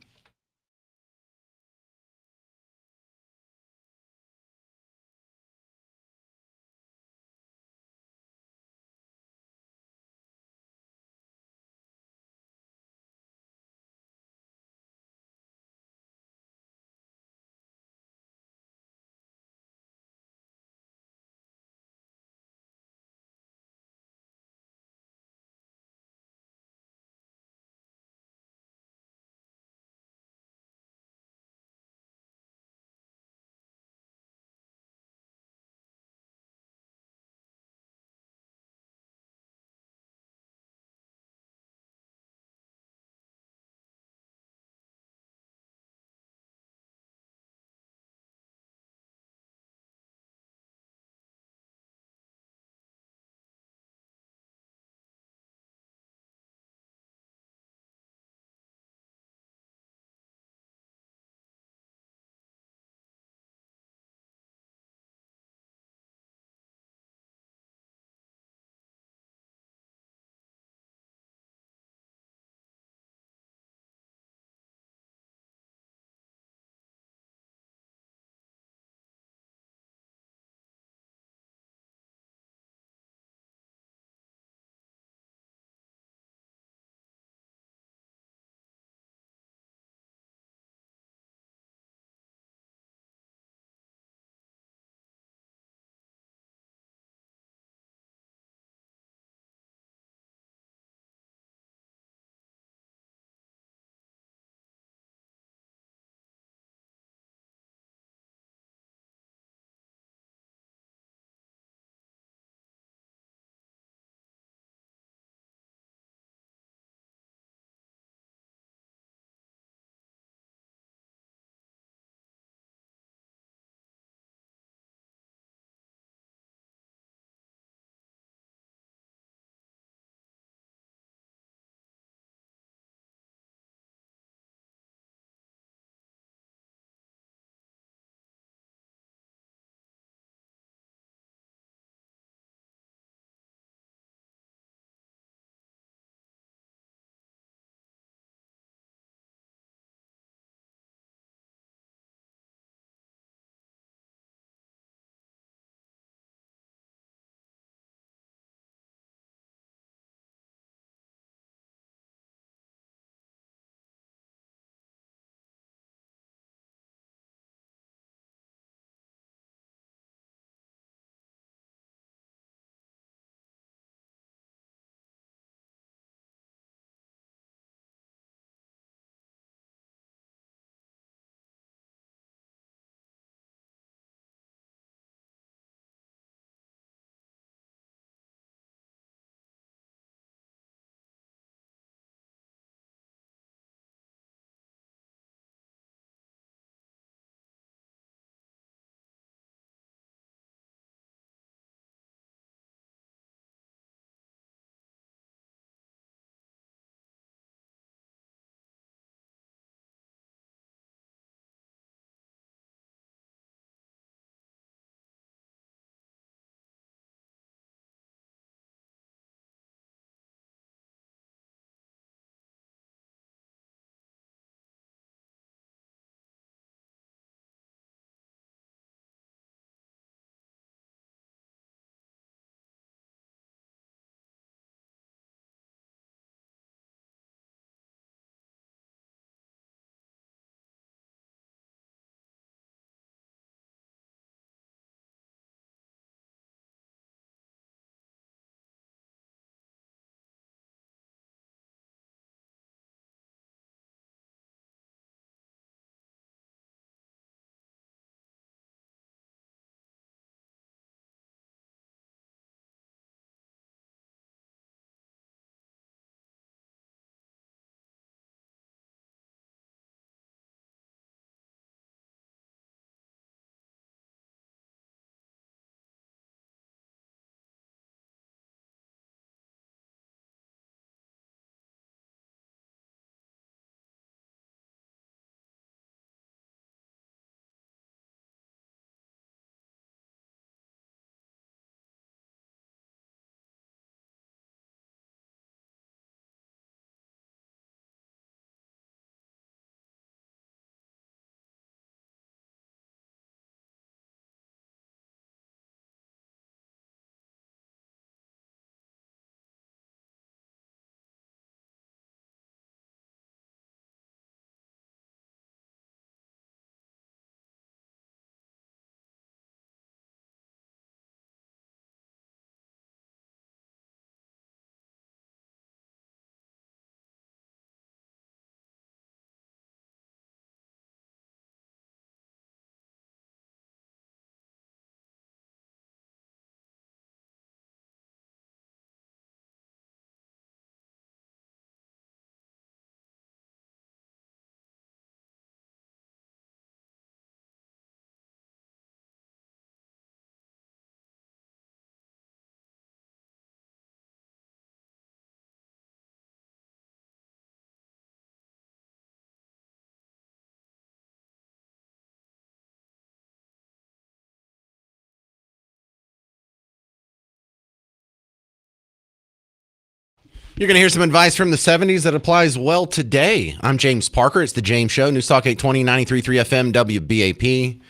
You're going to hear some advice from the 70s that applies well today. I'm James Parker. It's The James Show, News Talk 820, 93.3 FM, WBAP.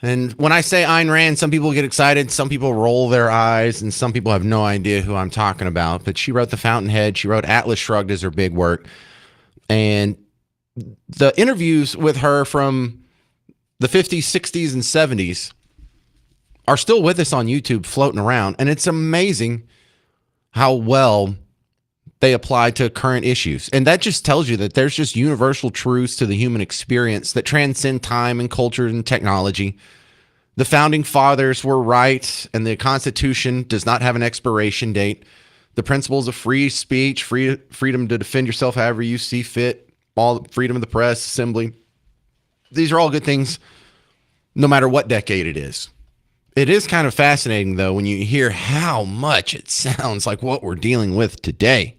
And when I say Ayn Rand, some people get excited, some people roll their eyes, and some people have no idea who I'm talking about. But she wrote The Fountainhead. She wrote Atlas Shrugged as her big work. And the interviews with her from the 50s, 60s, and 70s are still with us on YouTube floating around. And it's amazing how well they apply to current issues. And that just tells you that there's just universal truths to the human experience that transcend time and culture and technology. The founding fathers were right, and the Constitution does not have an expiration date. The principles of free speech, freedom to defend yourself however you see fit, all freedom of the press, assembly. These are all good things, no matter what decade it is. It is kind of fascinating, though, when you hear how much it sounds like what we're dealing with today.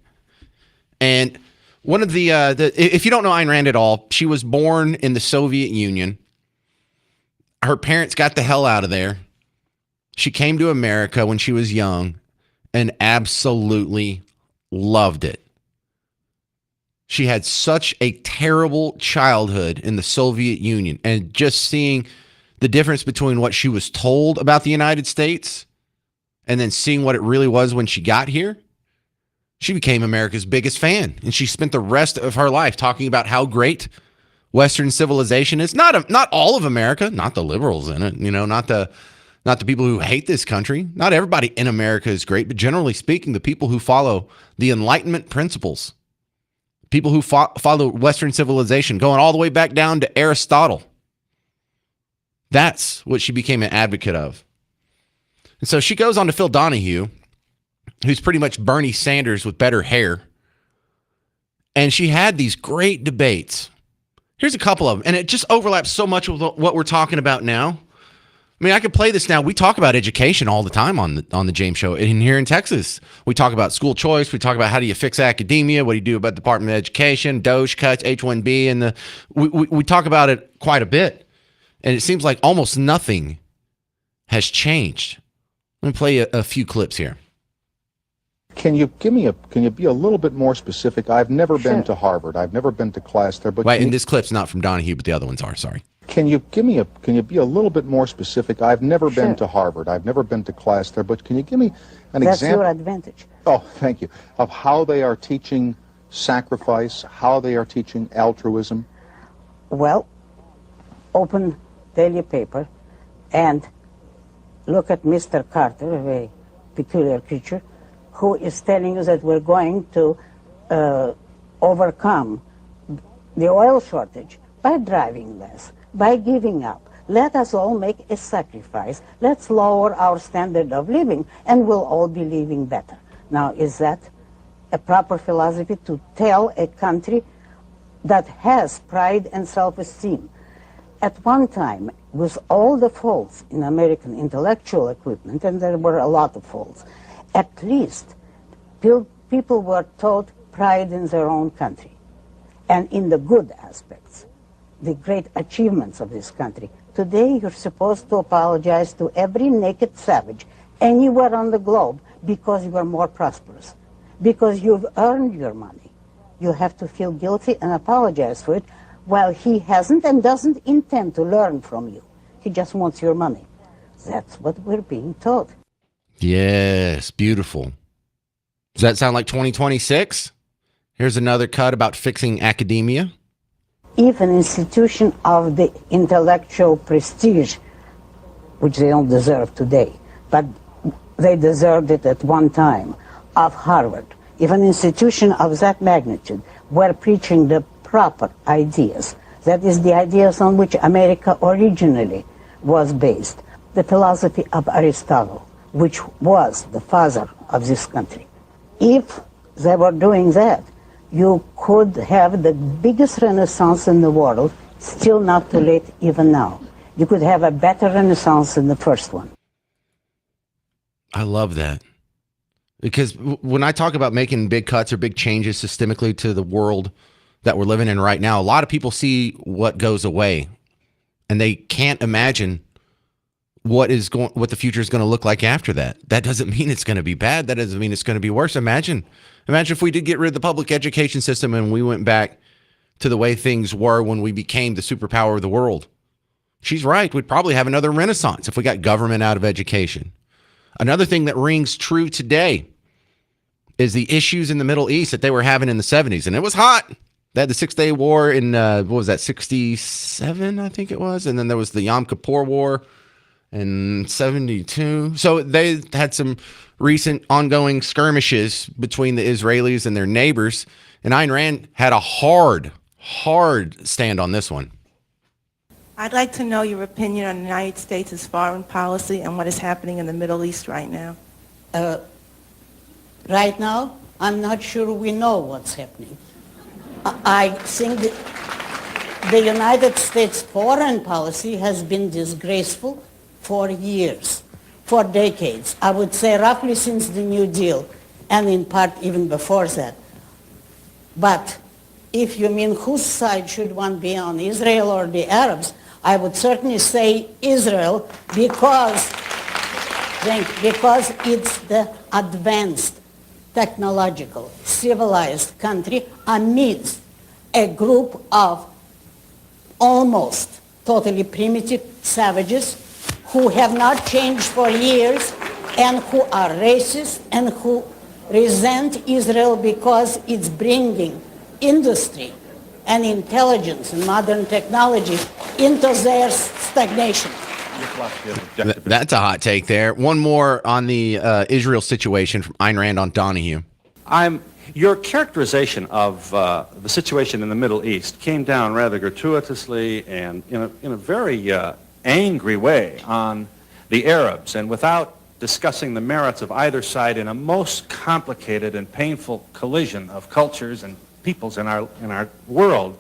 And one of the if you don't know Ayn Rand at all, she was born in the Soviet Union. Her parents got the hell out of there. She came to America when she was young and absolutely loved it. She had such a terrible childhood in the Soviet Union, and just seeing the difference between what she was told about the United States and then seeing what it really was when she got here, she became America's biggest fan. And she spent the rest of her life talking about how great Western civilization is. Not all of America, not the liberals in it, not the people who hate this country. Not everybody in America is great, but generally speaking, the people who follow the Enlightenment principles, people who follow Western civilization, going all the way back down to Aristotle. That's what she became an advocate of. And so she goes on to Phil Donahue, who's pretty much Bernie Sanders with better hair. And she had these great debates. Here's a couple of them. And it just overlaps so much with what we're talking about now. I mean, I could play this now. We talk about education all the time on the James Show. And here in Texas, we talk about school choice. We talk about how do you fix academia? What do you do about the Department of Education, DOGE cuts, H-1B, and we talk about it quite a bit. And it seems like almost nothing has changed. Let me play a few clips here. Can you be a little bit more specific? I've never been to Harvard. I've never been to class there. But wait, and this clip's not from Donahue, but the other ones are. Sorry. Can you be a little bit more specific? I've never been to Harvard. I've never been to class there. But can you give me an example? That's your advantage. Oh, thank you. Of how they are teaching sacrifice, how they are teaching altruism. Well, open daily paper and look at Mr. Carter, a very peculiar creature, who is telling you that we're going to overcome the oil shortage by driving less, by giving up. Let us all make a sacrifice. Let's lower our standard of living, and we'll all be living better. Now, is that a proper philosophy to tell a country that has pride and self-esteem? At one time, with all the faults in American intellectual equipment, and there were a lot of faults, at least people were taught pride in their own country and in the good aspects, the great achievements of this country. Today, you're supposed to apologize to every naked savage anywhere on the globe because you are more prosperous, because you've earned your money. You have to feel guilty and apologize for it, while he hasn't and doesn't intend to learn from you. He just wants your money. That's what we're being taught. Yes, beautiful. Does that sound like 2026? Here's another cut about fixing academia. If an institution of the intellectual prestige, which they don't deserve today, but they deserved it at one time, of Harvard, if an institution of that magnitude were preaching the proper ideas, that is the ideas on which America originally was based, the philosophy of Aristotle, which was the father of this country. If they were doing that, you could have the biggest renaissance in the world, still not too late even now. You could have a better renaissance than the first one. I love that. Because when I talk about making big cuts or big changes systemically to the world that we're living in right now, a lot of people see what goes away and they can't imagine what the future is going to look like after that. That doesn't mean it's going to be bad. That doesn't mean it's going to be worse. Imagine if we did get rid of the public education system and we went back to the way things were when we became the superpower of the world. She's right. We'd probably have another renaissance if we got government out of education. Another thing that rings true today is the issues in the Middle East that they were having in the 70s. And it was hot. They had the 6-Day War in, 67, I think it was. And then there was the Yom Kippur War in 72. So they had some recent ongoing skirmishes between the Israelis and their neighbors. And Ayn Rand had a hard stand on this one. I'd like to know your opinion on the United States' foreign policy and what is happening in the Middle East right now. Right now, I'm not sure we know what's happening. I think that the United States foreign policy has been disgraceful for years, for decades. I would say roughly since the New Deal, and in part even before that. But if you mean whose side should one be on, Israel or the Arabs, I would certainly say Israel because it's the advanced, technological, civilized country amidst a group of almost totally primitive savages who have not changed for years and who are racist and who resent Israel because it's bringing industry and intelligence and modern technology into their stagnation. That's a hot take there. One more on the Israel situation from Ayn Rand on Donahue. Your characterization of the situation in the Middle East came down rather gratuitously and in a very angry way on the Arabs, and without discussing the merits of either side in a most complicated and painful collision of cultures and peoples in our world.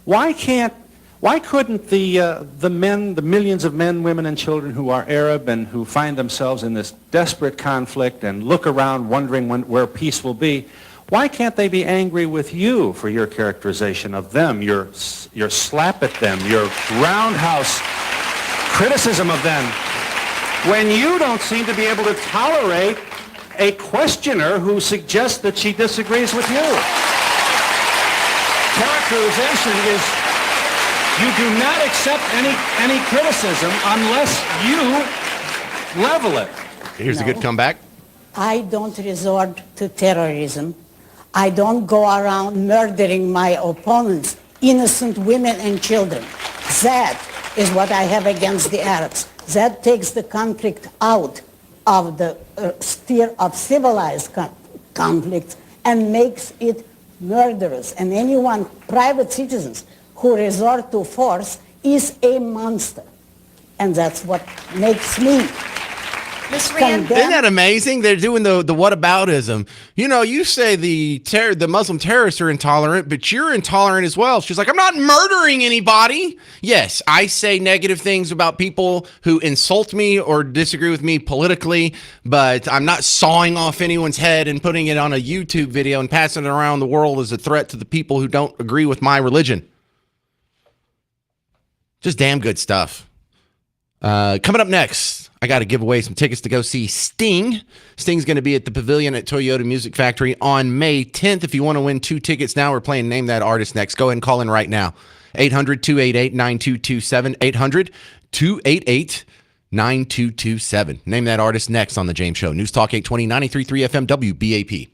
Why couldn't the men, the millions of men, women, and children who are Arab and who find themselves in this desperate conflict and look around wondering where peace will be, why can't they be angry with you for your characterization of them, your slap at them, your roundhouse criticism of them, when you don't seem to be able to tolerate a questioner who suggests that she disagrees with you? Characterization is you do not accept any criticism unless you level it. Here's a good comeback. I don't resort to terrorism. I don't go around murdering my opponents, innocent women and children. That is what I have against the Arabs. That takes the conflict out of the sphere of civilized conflict and makes it murderous. And anyone, private citizens, who resort to force is a monster. And that's what makes me Isn't that amazing? They're doing the whataboutism. You know, you say the Muslim terrorists are intolerant, but you're intolerant as well. She's like, I'm not murdering anybody. Yes, I say negative things about people who insult me or disagree with me politically, but I'm not sawing off anyone's head and putting it on a YouTube video and passing it around the world as a threat to the people who don't agree with my religion. Just damn good stuff. Coming up next, I got to give away some tickets to go see Sting. Sting's going to be at the Pavilion at Toyota Music Factory on May 10th. If you want to win 2 tickets now, we're playing Name That Artist next. Go ahead and call in right now. 800-288-9227. 800-288-9227. Name That Artist next on The James Show. News Talk 820, 93.3 FM, WBAP.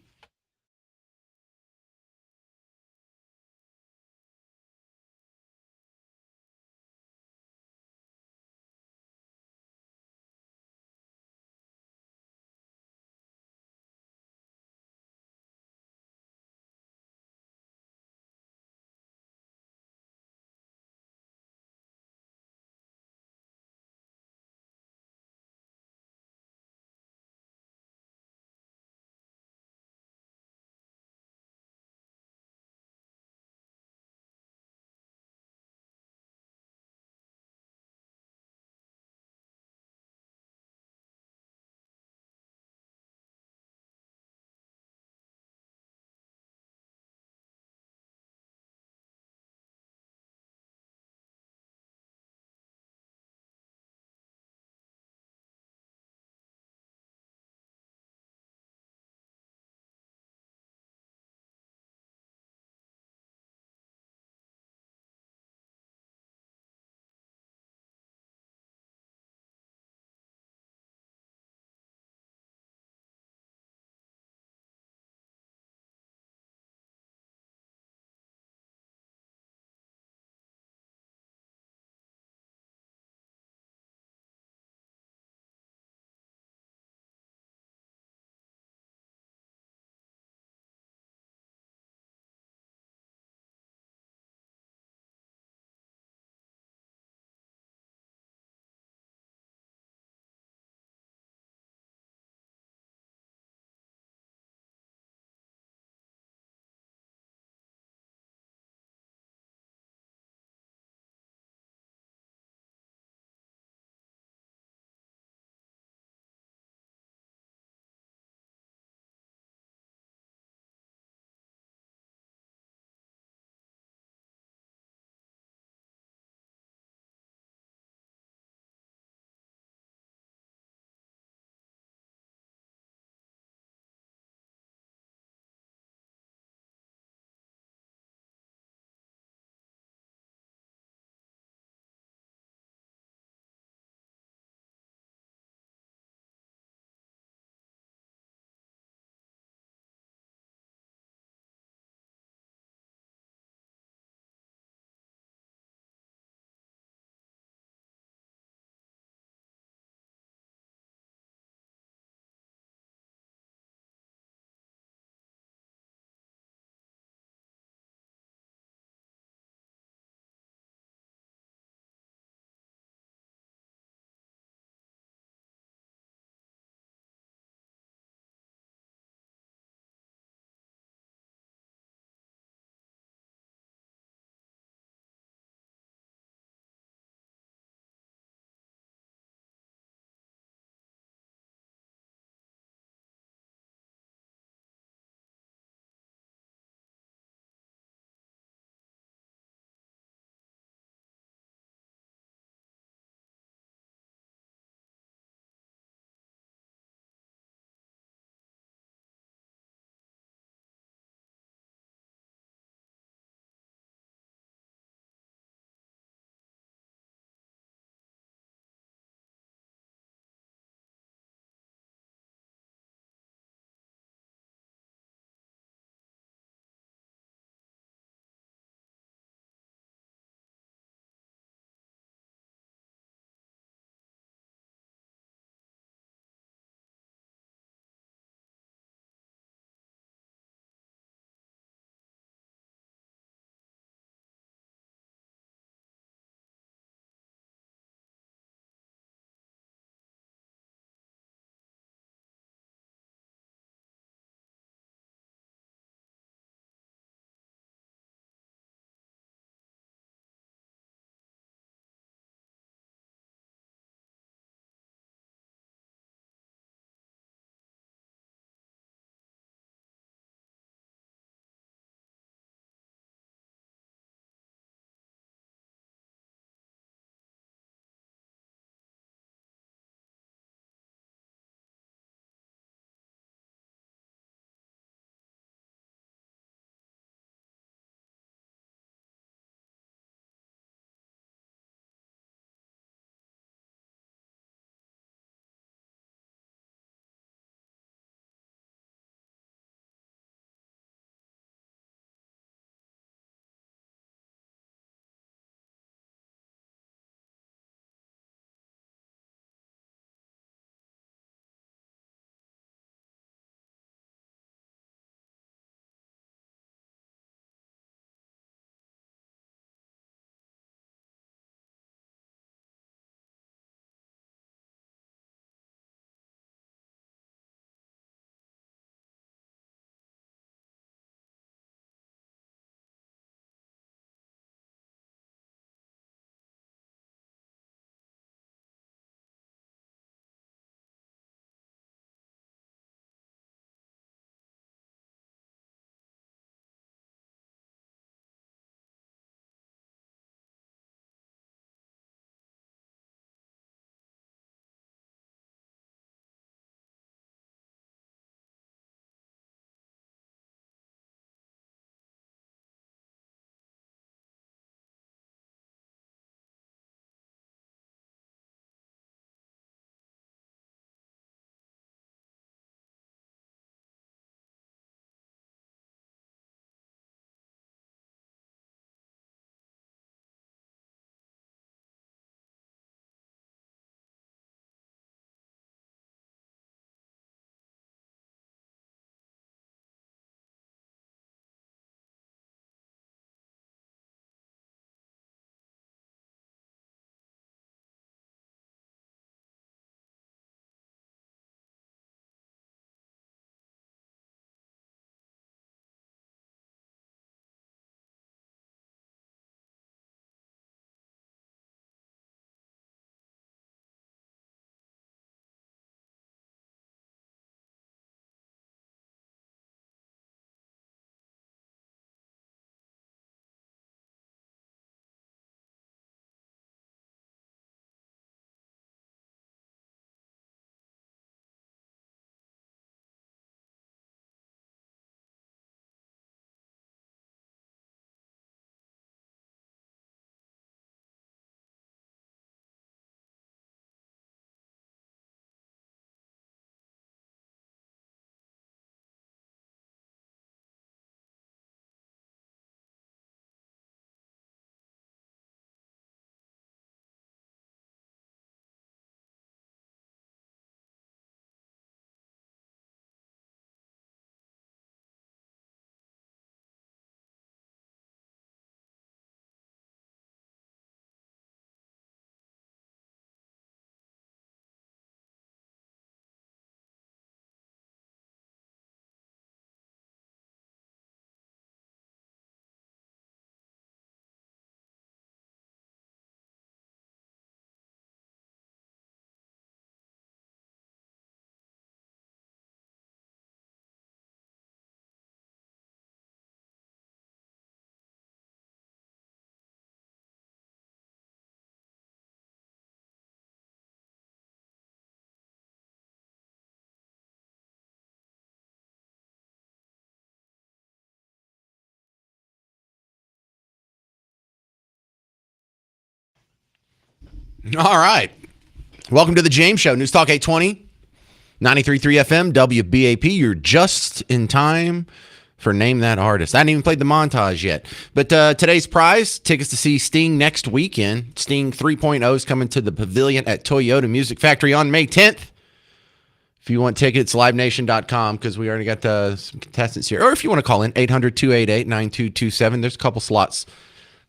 All right. Welcome to the James Show. News Talk 820, 93.3 FM, WBAP. You're just in time for Name That Artist. I hadn't even played the montage yet. But today's prize, tickets to see Sting next weekend. Sting 3.0 is coming to the Pavilion at Toyota Music Factory on May 10th. If you want tickets, livenation.com, because we already got some contestants here. Or if you want to call in, 800-288-9227. There's a couple slots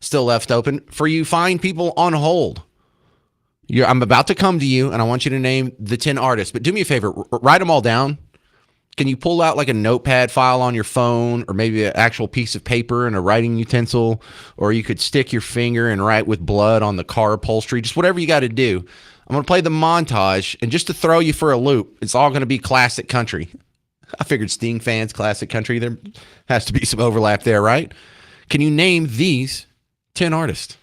still left open for you fine people on hold. I'm about to come to you, and I want you to name the 10 artists. But do me a favor, write them all down. Can you pull out like a notepad file on your phone, or maybe an actual piece of paper and a writing utensil, or you could stick your finger and write with blood on the car upholstery, just whatever you got to do. I'm going to play the montage, and just to throw you for a loop, it's all going to be classic country. I figured Sting fans, classic country, there has to be some overlap there, right? Can you name these 10 artists?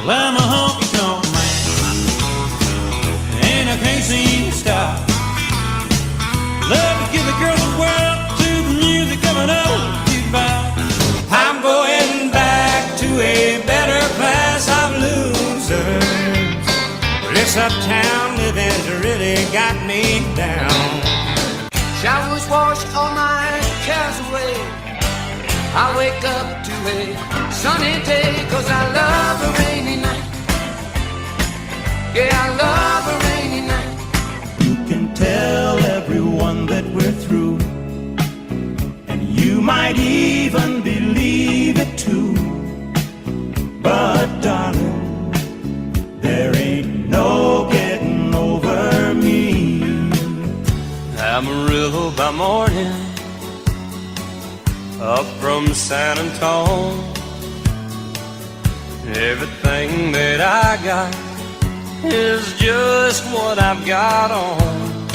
Well, I'm a honky-tonk man, and I can't seem to stop. Love to give the girls a whirl to the music coming up. I'm going back to a better class of losers. Well, this uptown living's really got me down. Showers wash all my cares away. I wake up to a sunny day, 'cause I love a rainy night. Yeah, I love a rainy night. You can tell everyone that we're through, and you might even believe it too. But darling, there ain't no getting over me. Amarillo by morning, up from San Antonio. Everything that I got is just what I've got on.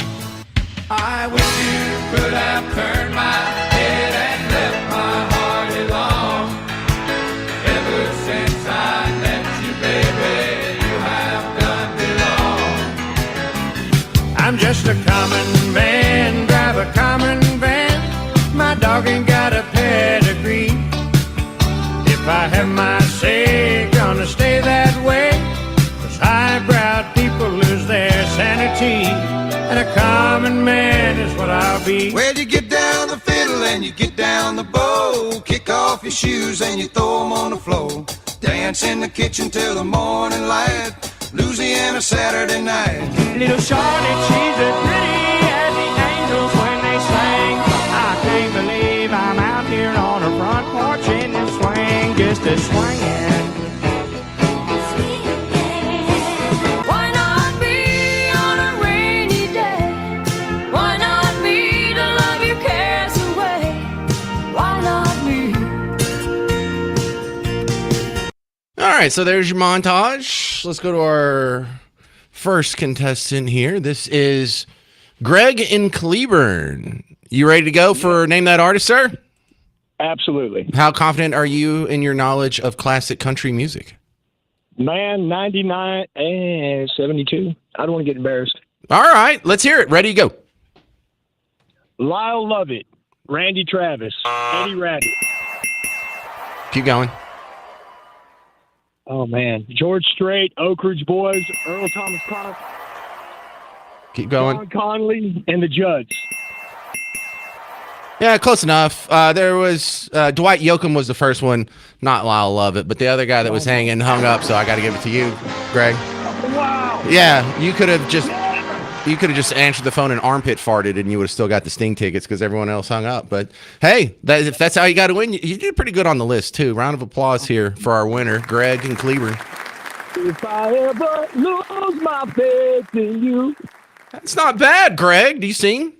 I wish you could have turned my head and left my heart alone. Ever since I met you, baby, you have done me wrong. I'm just a common man, drive a common van. My dog ain't got a pedigree. If I have my say, gonna stay that way. 'Cause highbrow people lose their sanity, and a common man is what I'll be. Well, you get down the fiddle and you get down the bow. Kick off your shoes and you throw them on the floor. Dance in the kitchen till the morning light. Louisiana Saturday night. Little Charlotte, she's as pretty as the angels when they sing. I can't believe I'm out here on her front porch in the swing, just a swinging. Why not be on a rainy day? Why not me to love your cares away? Why not me? All right, so there's your montage. Let's go to our first contestant here. This is Greg in Cleburne. You ready to go for Name That Artist, sir? Absolutely. How confident are you in your knowledge of classic country music? Man, 99 and 72. I don't want to get embarrassed. All right, let's hear it. Ready to go. Lyle Lovett, Randy Travis, Eddie Raddick. Keep going. Oh, man. George Strait, Oak Ridge Boys, Earl Thomas Clark, Keep going. John Conley, and the Judds. Yeah, close enough. There was Dwight Yoakam was the first one, not Lyle Lovett, but the other guy that was hanging hung up, so I got to give it to you, Greg. Wow. Yeah, you could have just answered the phone and armpit farted, and you would have still got the Sting tickets because everyone else hung up. But hey, if that's how you got to win, you did pretty good on the list too. Round of applause here for our winner, Greg and Cleburne. If I ever lose my faith in you. That's not bad, Greg. Do you sing?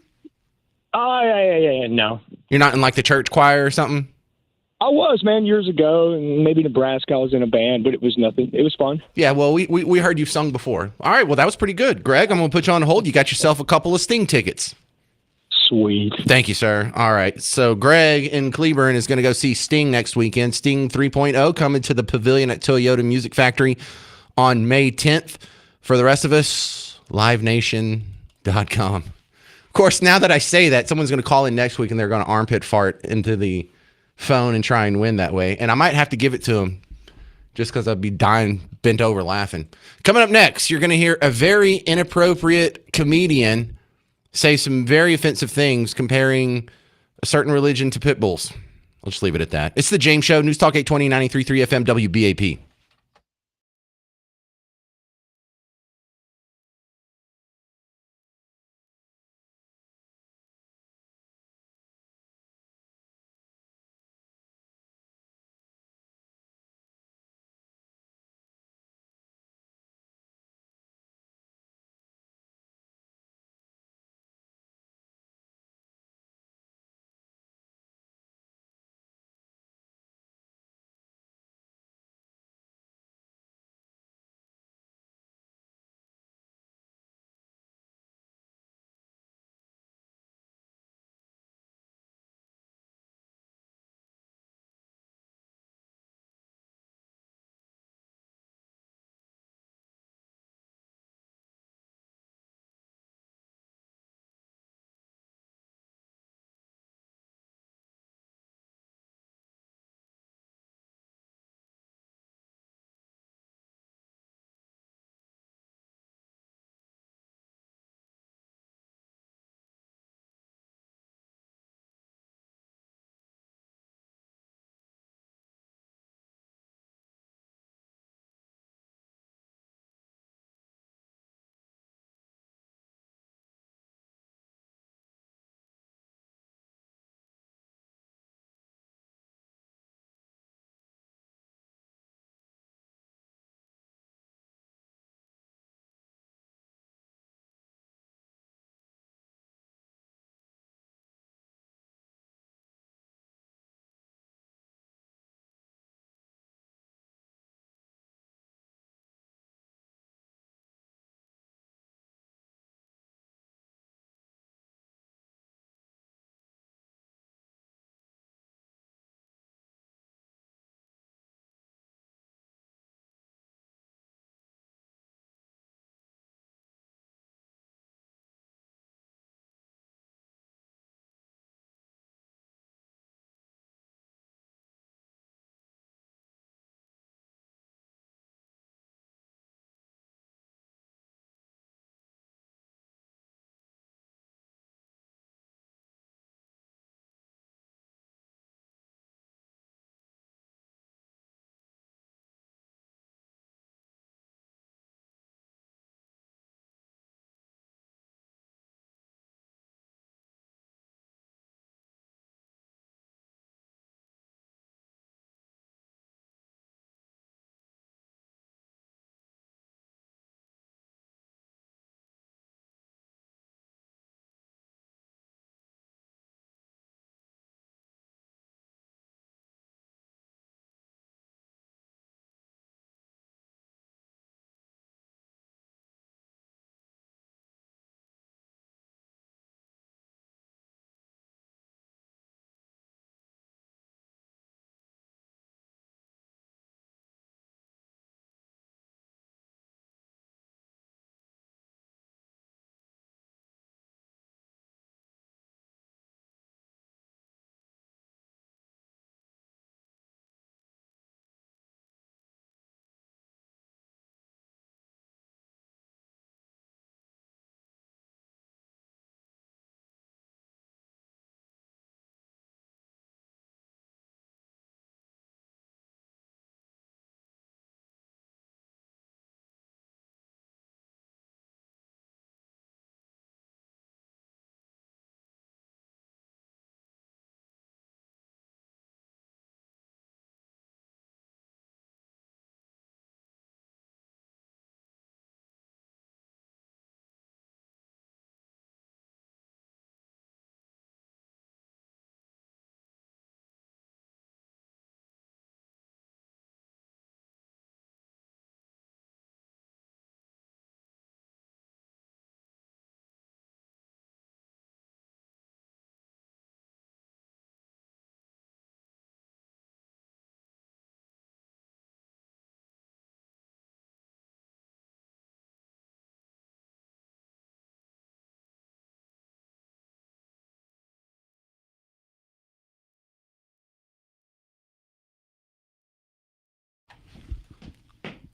Oh, yeah. No. You're not in like the church choir or something? I was, man, years ago. And maybe Nebraska, I was in a band, but it was nothing. It was fun. Yeah, well, we heard you've sung before. All right, well, that was pretty good. Greg, I'm going to put you on hold. You got yourself a couple of Sting tickets. Sweet. Thank you, sir. All right, so Greg in Cleburne is going to go see Sting next weekend. Sting 3.0 coming to the Pavilion at Toyota Music Factory on May 10th. For the rest of us, livenation.com. Of course, now that I say that, someone's going to call in next week and they're going to armpit fart into the phone and try and win that way. And I might have to give it to them just because I'd be dying bent over laughing. Coming up next, you're going to hear a very inappropriate comedian say some very offensive things comparing a certain religion to pit bulls. I'll just leave it at that. It's The James Show, News Talk 820, 93.3 FM, WBAP.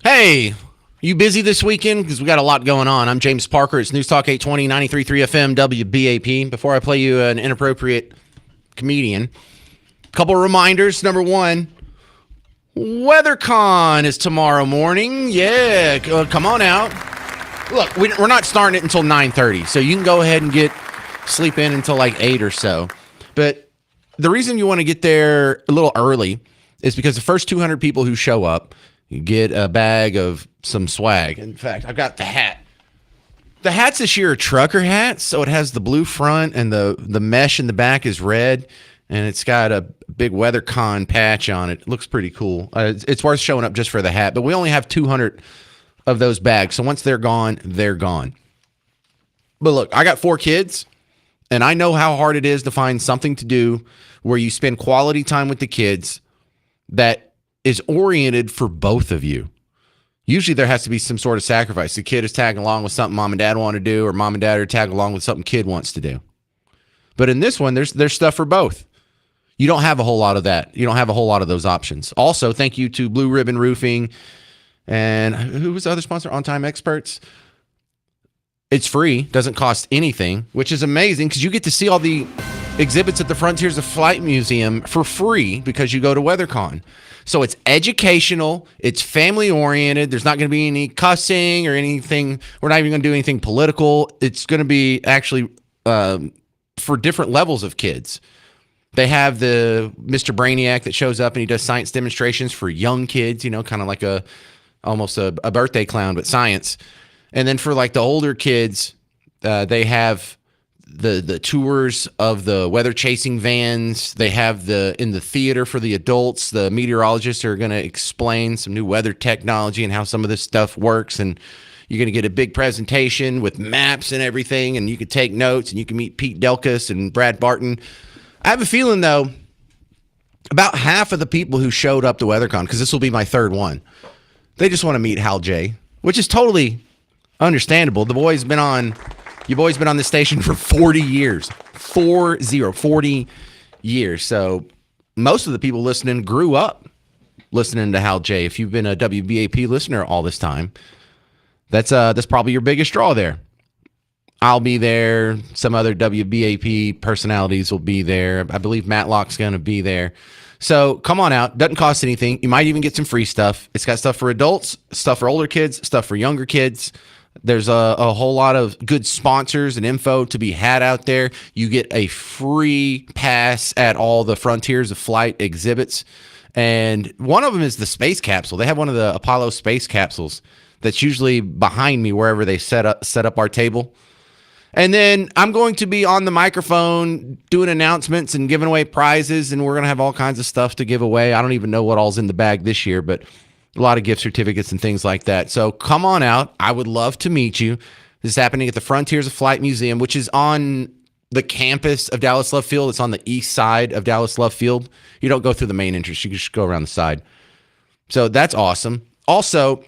Hey, you busy this weekend? Because we got a lot going on. I'm James Parker. It's News Talk 820, 93.3 FM, WBAP. Before I play you an inappropriate comedian, a couple of reminders. Number one, WeatherCon is tomorrow morning. Yeah, come on out. Look, we're not starting it until 9:30, so you can go ahead and sleep in until like 8 or so. But the reason you want to get there a little early is because the first 200 people who show up, you get a bag of some swag. In fact, I've got the hat. The hats this year are trucker hats, so it has the blue front and the mesh in the back is red, and it's got a big WeatherCon patch on it. It looks pretty cool. It's worth showing up just for the hat, but we only have 200 of those bags, so once they're gone, they're gone. But look, I got 4 kids, and I know how hard it is to find something to do where you spend quality time with the kids that is oriented for both of you. Usually there has to be some sort of sacrifice. The kid is tagging along with something mom and dad want to do, or mom and dad are tagging along with something kid wants to do. But in this one, there's stuff for both. You don't have a whole lot of that. You don't have a whole lot of those options. Also, thank you to Blue Ribbon Roofing and who was the other sponsor? On Time Experts. It's free, doesn't cost anything, which is amazing because you get to see all the exhibits at the Frontiers of Flight Museum for free because you go to WeatherCon. So it's educational, it's family oriented. There's not going to be any cussing or anything. We're not even going to do anything political. It's going to be actually for different levels of kids. They have the Mr. Brainiac that shows up and he does science demonstrations for young kids, kind of like almost a birthday clown, but science. And then for like the older kids, they have the tours of the weather chasing vans. They have in the theater for the adults, the meteorologists are going to explain some new weather technology and how some of this stuff works. And you're going to get a big presentation with maps and everything. And you can take notes and you can meet Pete Delkus and Brad Barton. I have a feeling though, about half of the people who showed up to WeatherCon, because this will be my third one, they just want to meet Hal J, which is totally understandable. Your boy's been on this station for 40 years. 40 years. So most of the people listening grew up listening to Hal J. If you've been a WBAP listener all this time, that's probably your biggest draw there. I'll be there. Some other WBAP personalities will be there. I believe Matlock's going to be there. So come on out. Doesn't cost anything. You might even get some free stuff. It's got stuff for adults, stuff for older kids, stuff for younger kids. There's a whole lot of good sponsors and info to be had out there. You get a free pass at all the Frontiers of Flight exhibits. And one of them is the space capsule. They have one of the Apollo space capsules that's usually behind me wherever they set up our table. And then I'm going to be on the microphone doing announcements and giving away prizes, and we're going to have all kinds of stuff to give away. I don't even know what all's in the bag this year, but a lot of gift certificates and things like that. So come on out. I would love to meet you. This is happening at the Frontiers of Flight Museum, which is on the campus of Dallas Love Field. It's on the east side of Dallas Love Field. You don't go through the main entrance. You just go around the side. So that's awesome. Also,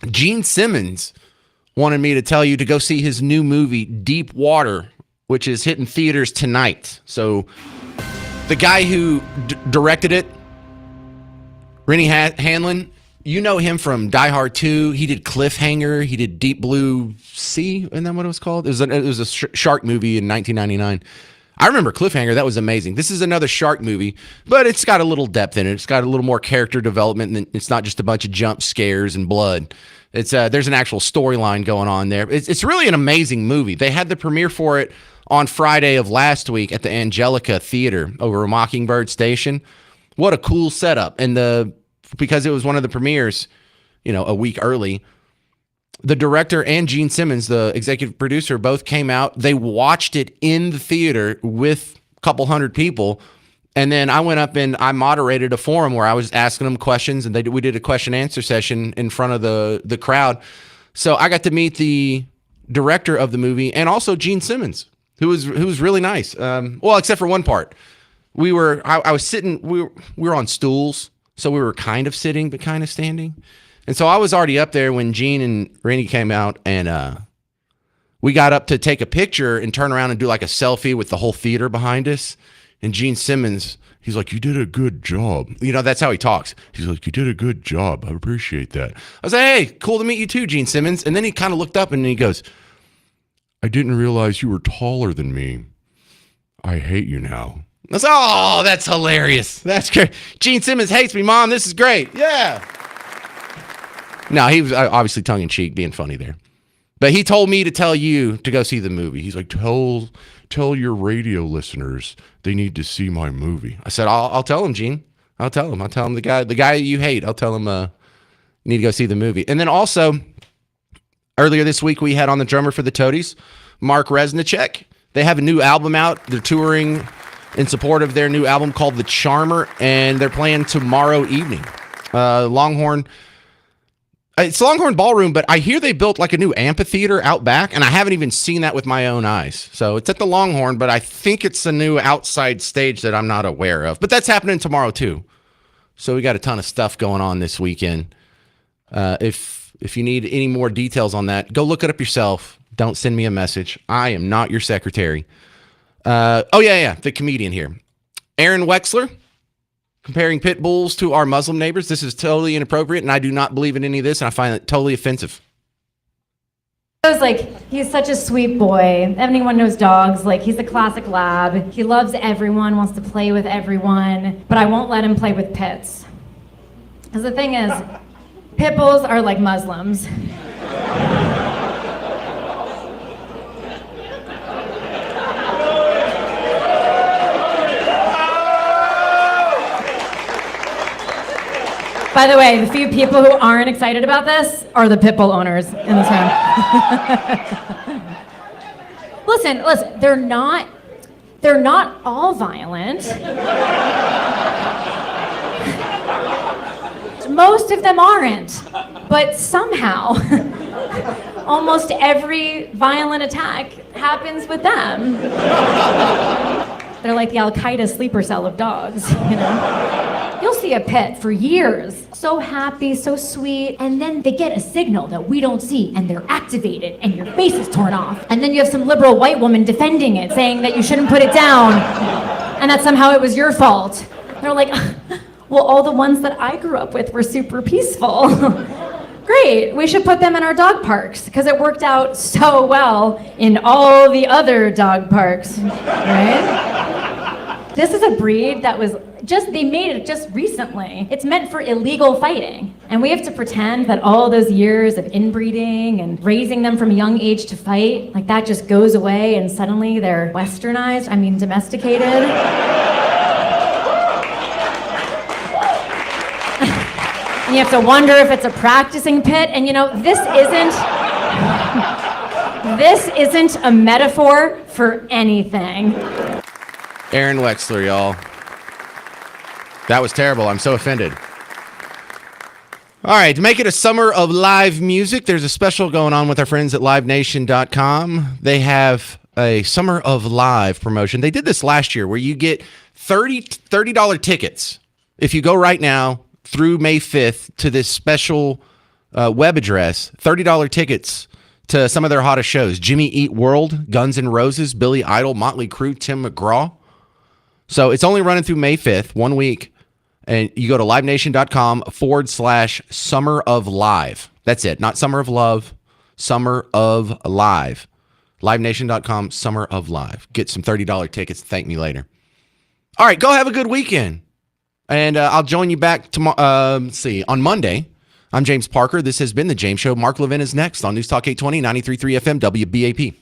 Gene Simmons wanted me to tell you to go see his new movie, Deep Water, which is hitting theaters tonight. So the guy who directed it, Rennie Hanlon, you know him from Die Hard 2. He did Cliffhanger. He did Deep Blue Sea. Isn't that what it was called? It was a shark movie in 1999. I remember Cliffhanger. That was amazing. This is another shark movie, but it's got a little depth in it. It's got a little more character development, and it's not just a bunch of jump scares and blood. It's there's an actual storyline going on there. It's really an amazing movie. They had the premiere for it on Friday of last week at the Angelica Theater over at Mockingbird Station. What a cool setup. And because it was one of the premieres, a week early, the director and Gene Simmons, the executive producer, both came out. They watched it in the theater with a couple hundred people. And then I went up and I moderated a forum where I was asking them questions, and we did a question answer session in front of the crowd. So I got to meet the director of the movie and also Gene Simmons, who was really nice. Well, except for one part. I was sitting, we were on stools, so we were kind of sitting but kind of standing. And so I was already up there when Gene and Rennie came out, and we got up to take a picture and turn around and do like a selfie with the whole theater behind us. And Gene Simmons, he's like, you did a good job. You know, that's how he talks. He's like, you did a good job. I appreciate that. I was like, hey, cool to meet you too, Gene Simmons. And then he kind of looked up and he goes, I didn't realize you were taller than me. I hate you now. I was like, oh, that's hilarious. That's great. Gene Simmons hates me, Mom. This is great. Yeah. No, he was obviously tongue-in-cheek, being funny there. But he told me to tell you to go see the movie. He's like, tell your radio listeners they need to see my movie. I said, I'll tell him, Gene. I'll tell him the guy you hate. I'll tell him you need to go see the movie. And then also, earlier this week, we had on the drummer for the Toadies, Mark Resnicek. They have a new album out. They're touring in support of their new album called The Charmer, and they're playing tomorrow evening. Longhorn. It's Longhorn Ballroom, but I hear they built like a new amphitheater out back, and I haven't even seen that with my own eyes. So it's at the Longhorn, but I think it's a new outside stage that I'm not aware of. But that's happening tomorrow too. So we got a ton of stuff going on this weekend. If you need any more details on that, go look it up yourself. Don't send me a message. I am not your secretary. The comedian here. Aaron Wexler, comparing pit bulls to our Muslim neighbors. This is totally inappropriate, and I do not believe in any of this, and I find it totally offensive. I was like, he's such a sweet boy. Anyone knows dogs. Like, he's a classic lab. He loves everyone, wants to play with everyone, but I won't let him play with pits. Because the thing is, pit bulls are like Muslims. By the way, the few people who aren't excited about this are the pit bull owners in this room. Listen, they're not all violent. Most of them aren't, but somehow almost every violent attack happens with them. They're like the Al-Qaeda sleeper cell of dogs, you know? You'll see a pet for years, so happy, so sweet, and then they get a signal that we don't see, and they're activated, and your face is torn off. And then you have some liberal white woman defending it, saying that you shouldn't put it down, and that somehow it was your fault. They're like, well, all the ones that I grew up with were super peaceful. Great, we should put them in our dog parks, because it worked out so well in all the other dog parks, right? This is a breed that was they made it just recently. It's meant for illegal fighting. And we have to pretend that all those years of inbreeding and raising them from a young age to fight, like that just goes away and suddenly they're westernized, domesticated. And you have to wonder if it's a practicing pit. And this isn't a metaphor for anything. Aaron Wexler, y'all. That was terrible. I'm so offended. All right, to make it a summer of live music, there's a special going on with our friends at livenation.com. They have a Summer of Live promotion. They did this last year where you get $30 tickets if you go right now through May 5th to this special web address, $30 tickets to some of their hottest shows. Jimmy Eat World, Guns N' Roses, Billy Idol, Motley Crue, Tim McGraw. So it's only running through May 5th, 1 week. And you go to livenation.com/Summer of Live. That's it. Not Summer of Love, Summer of Live. Livenation.com, Summer of Live. Get some $30 tickets. Thank me later. All right, go have a good weekend. And I'll join you back tomorrow. On Monday. I'm James Parker. This has been The James Show. Mark Levin is next on News Talk 820, 93.3 FM, WBAP.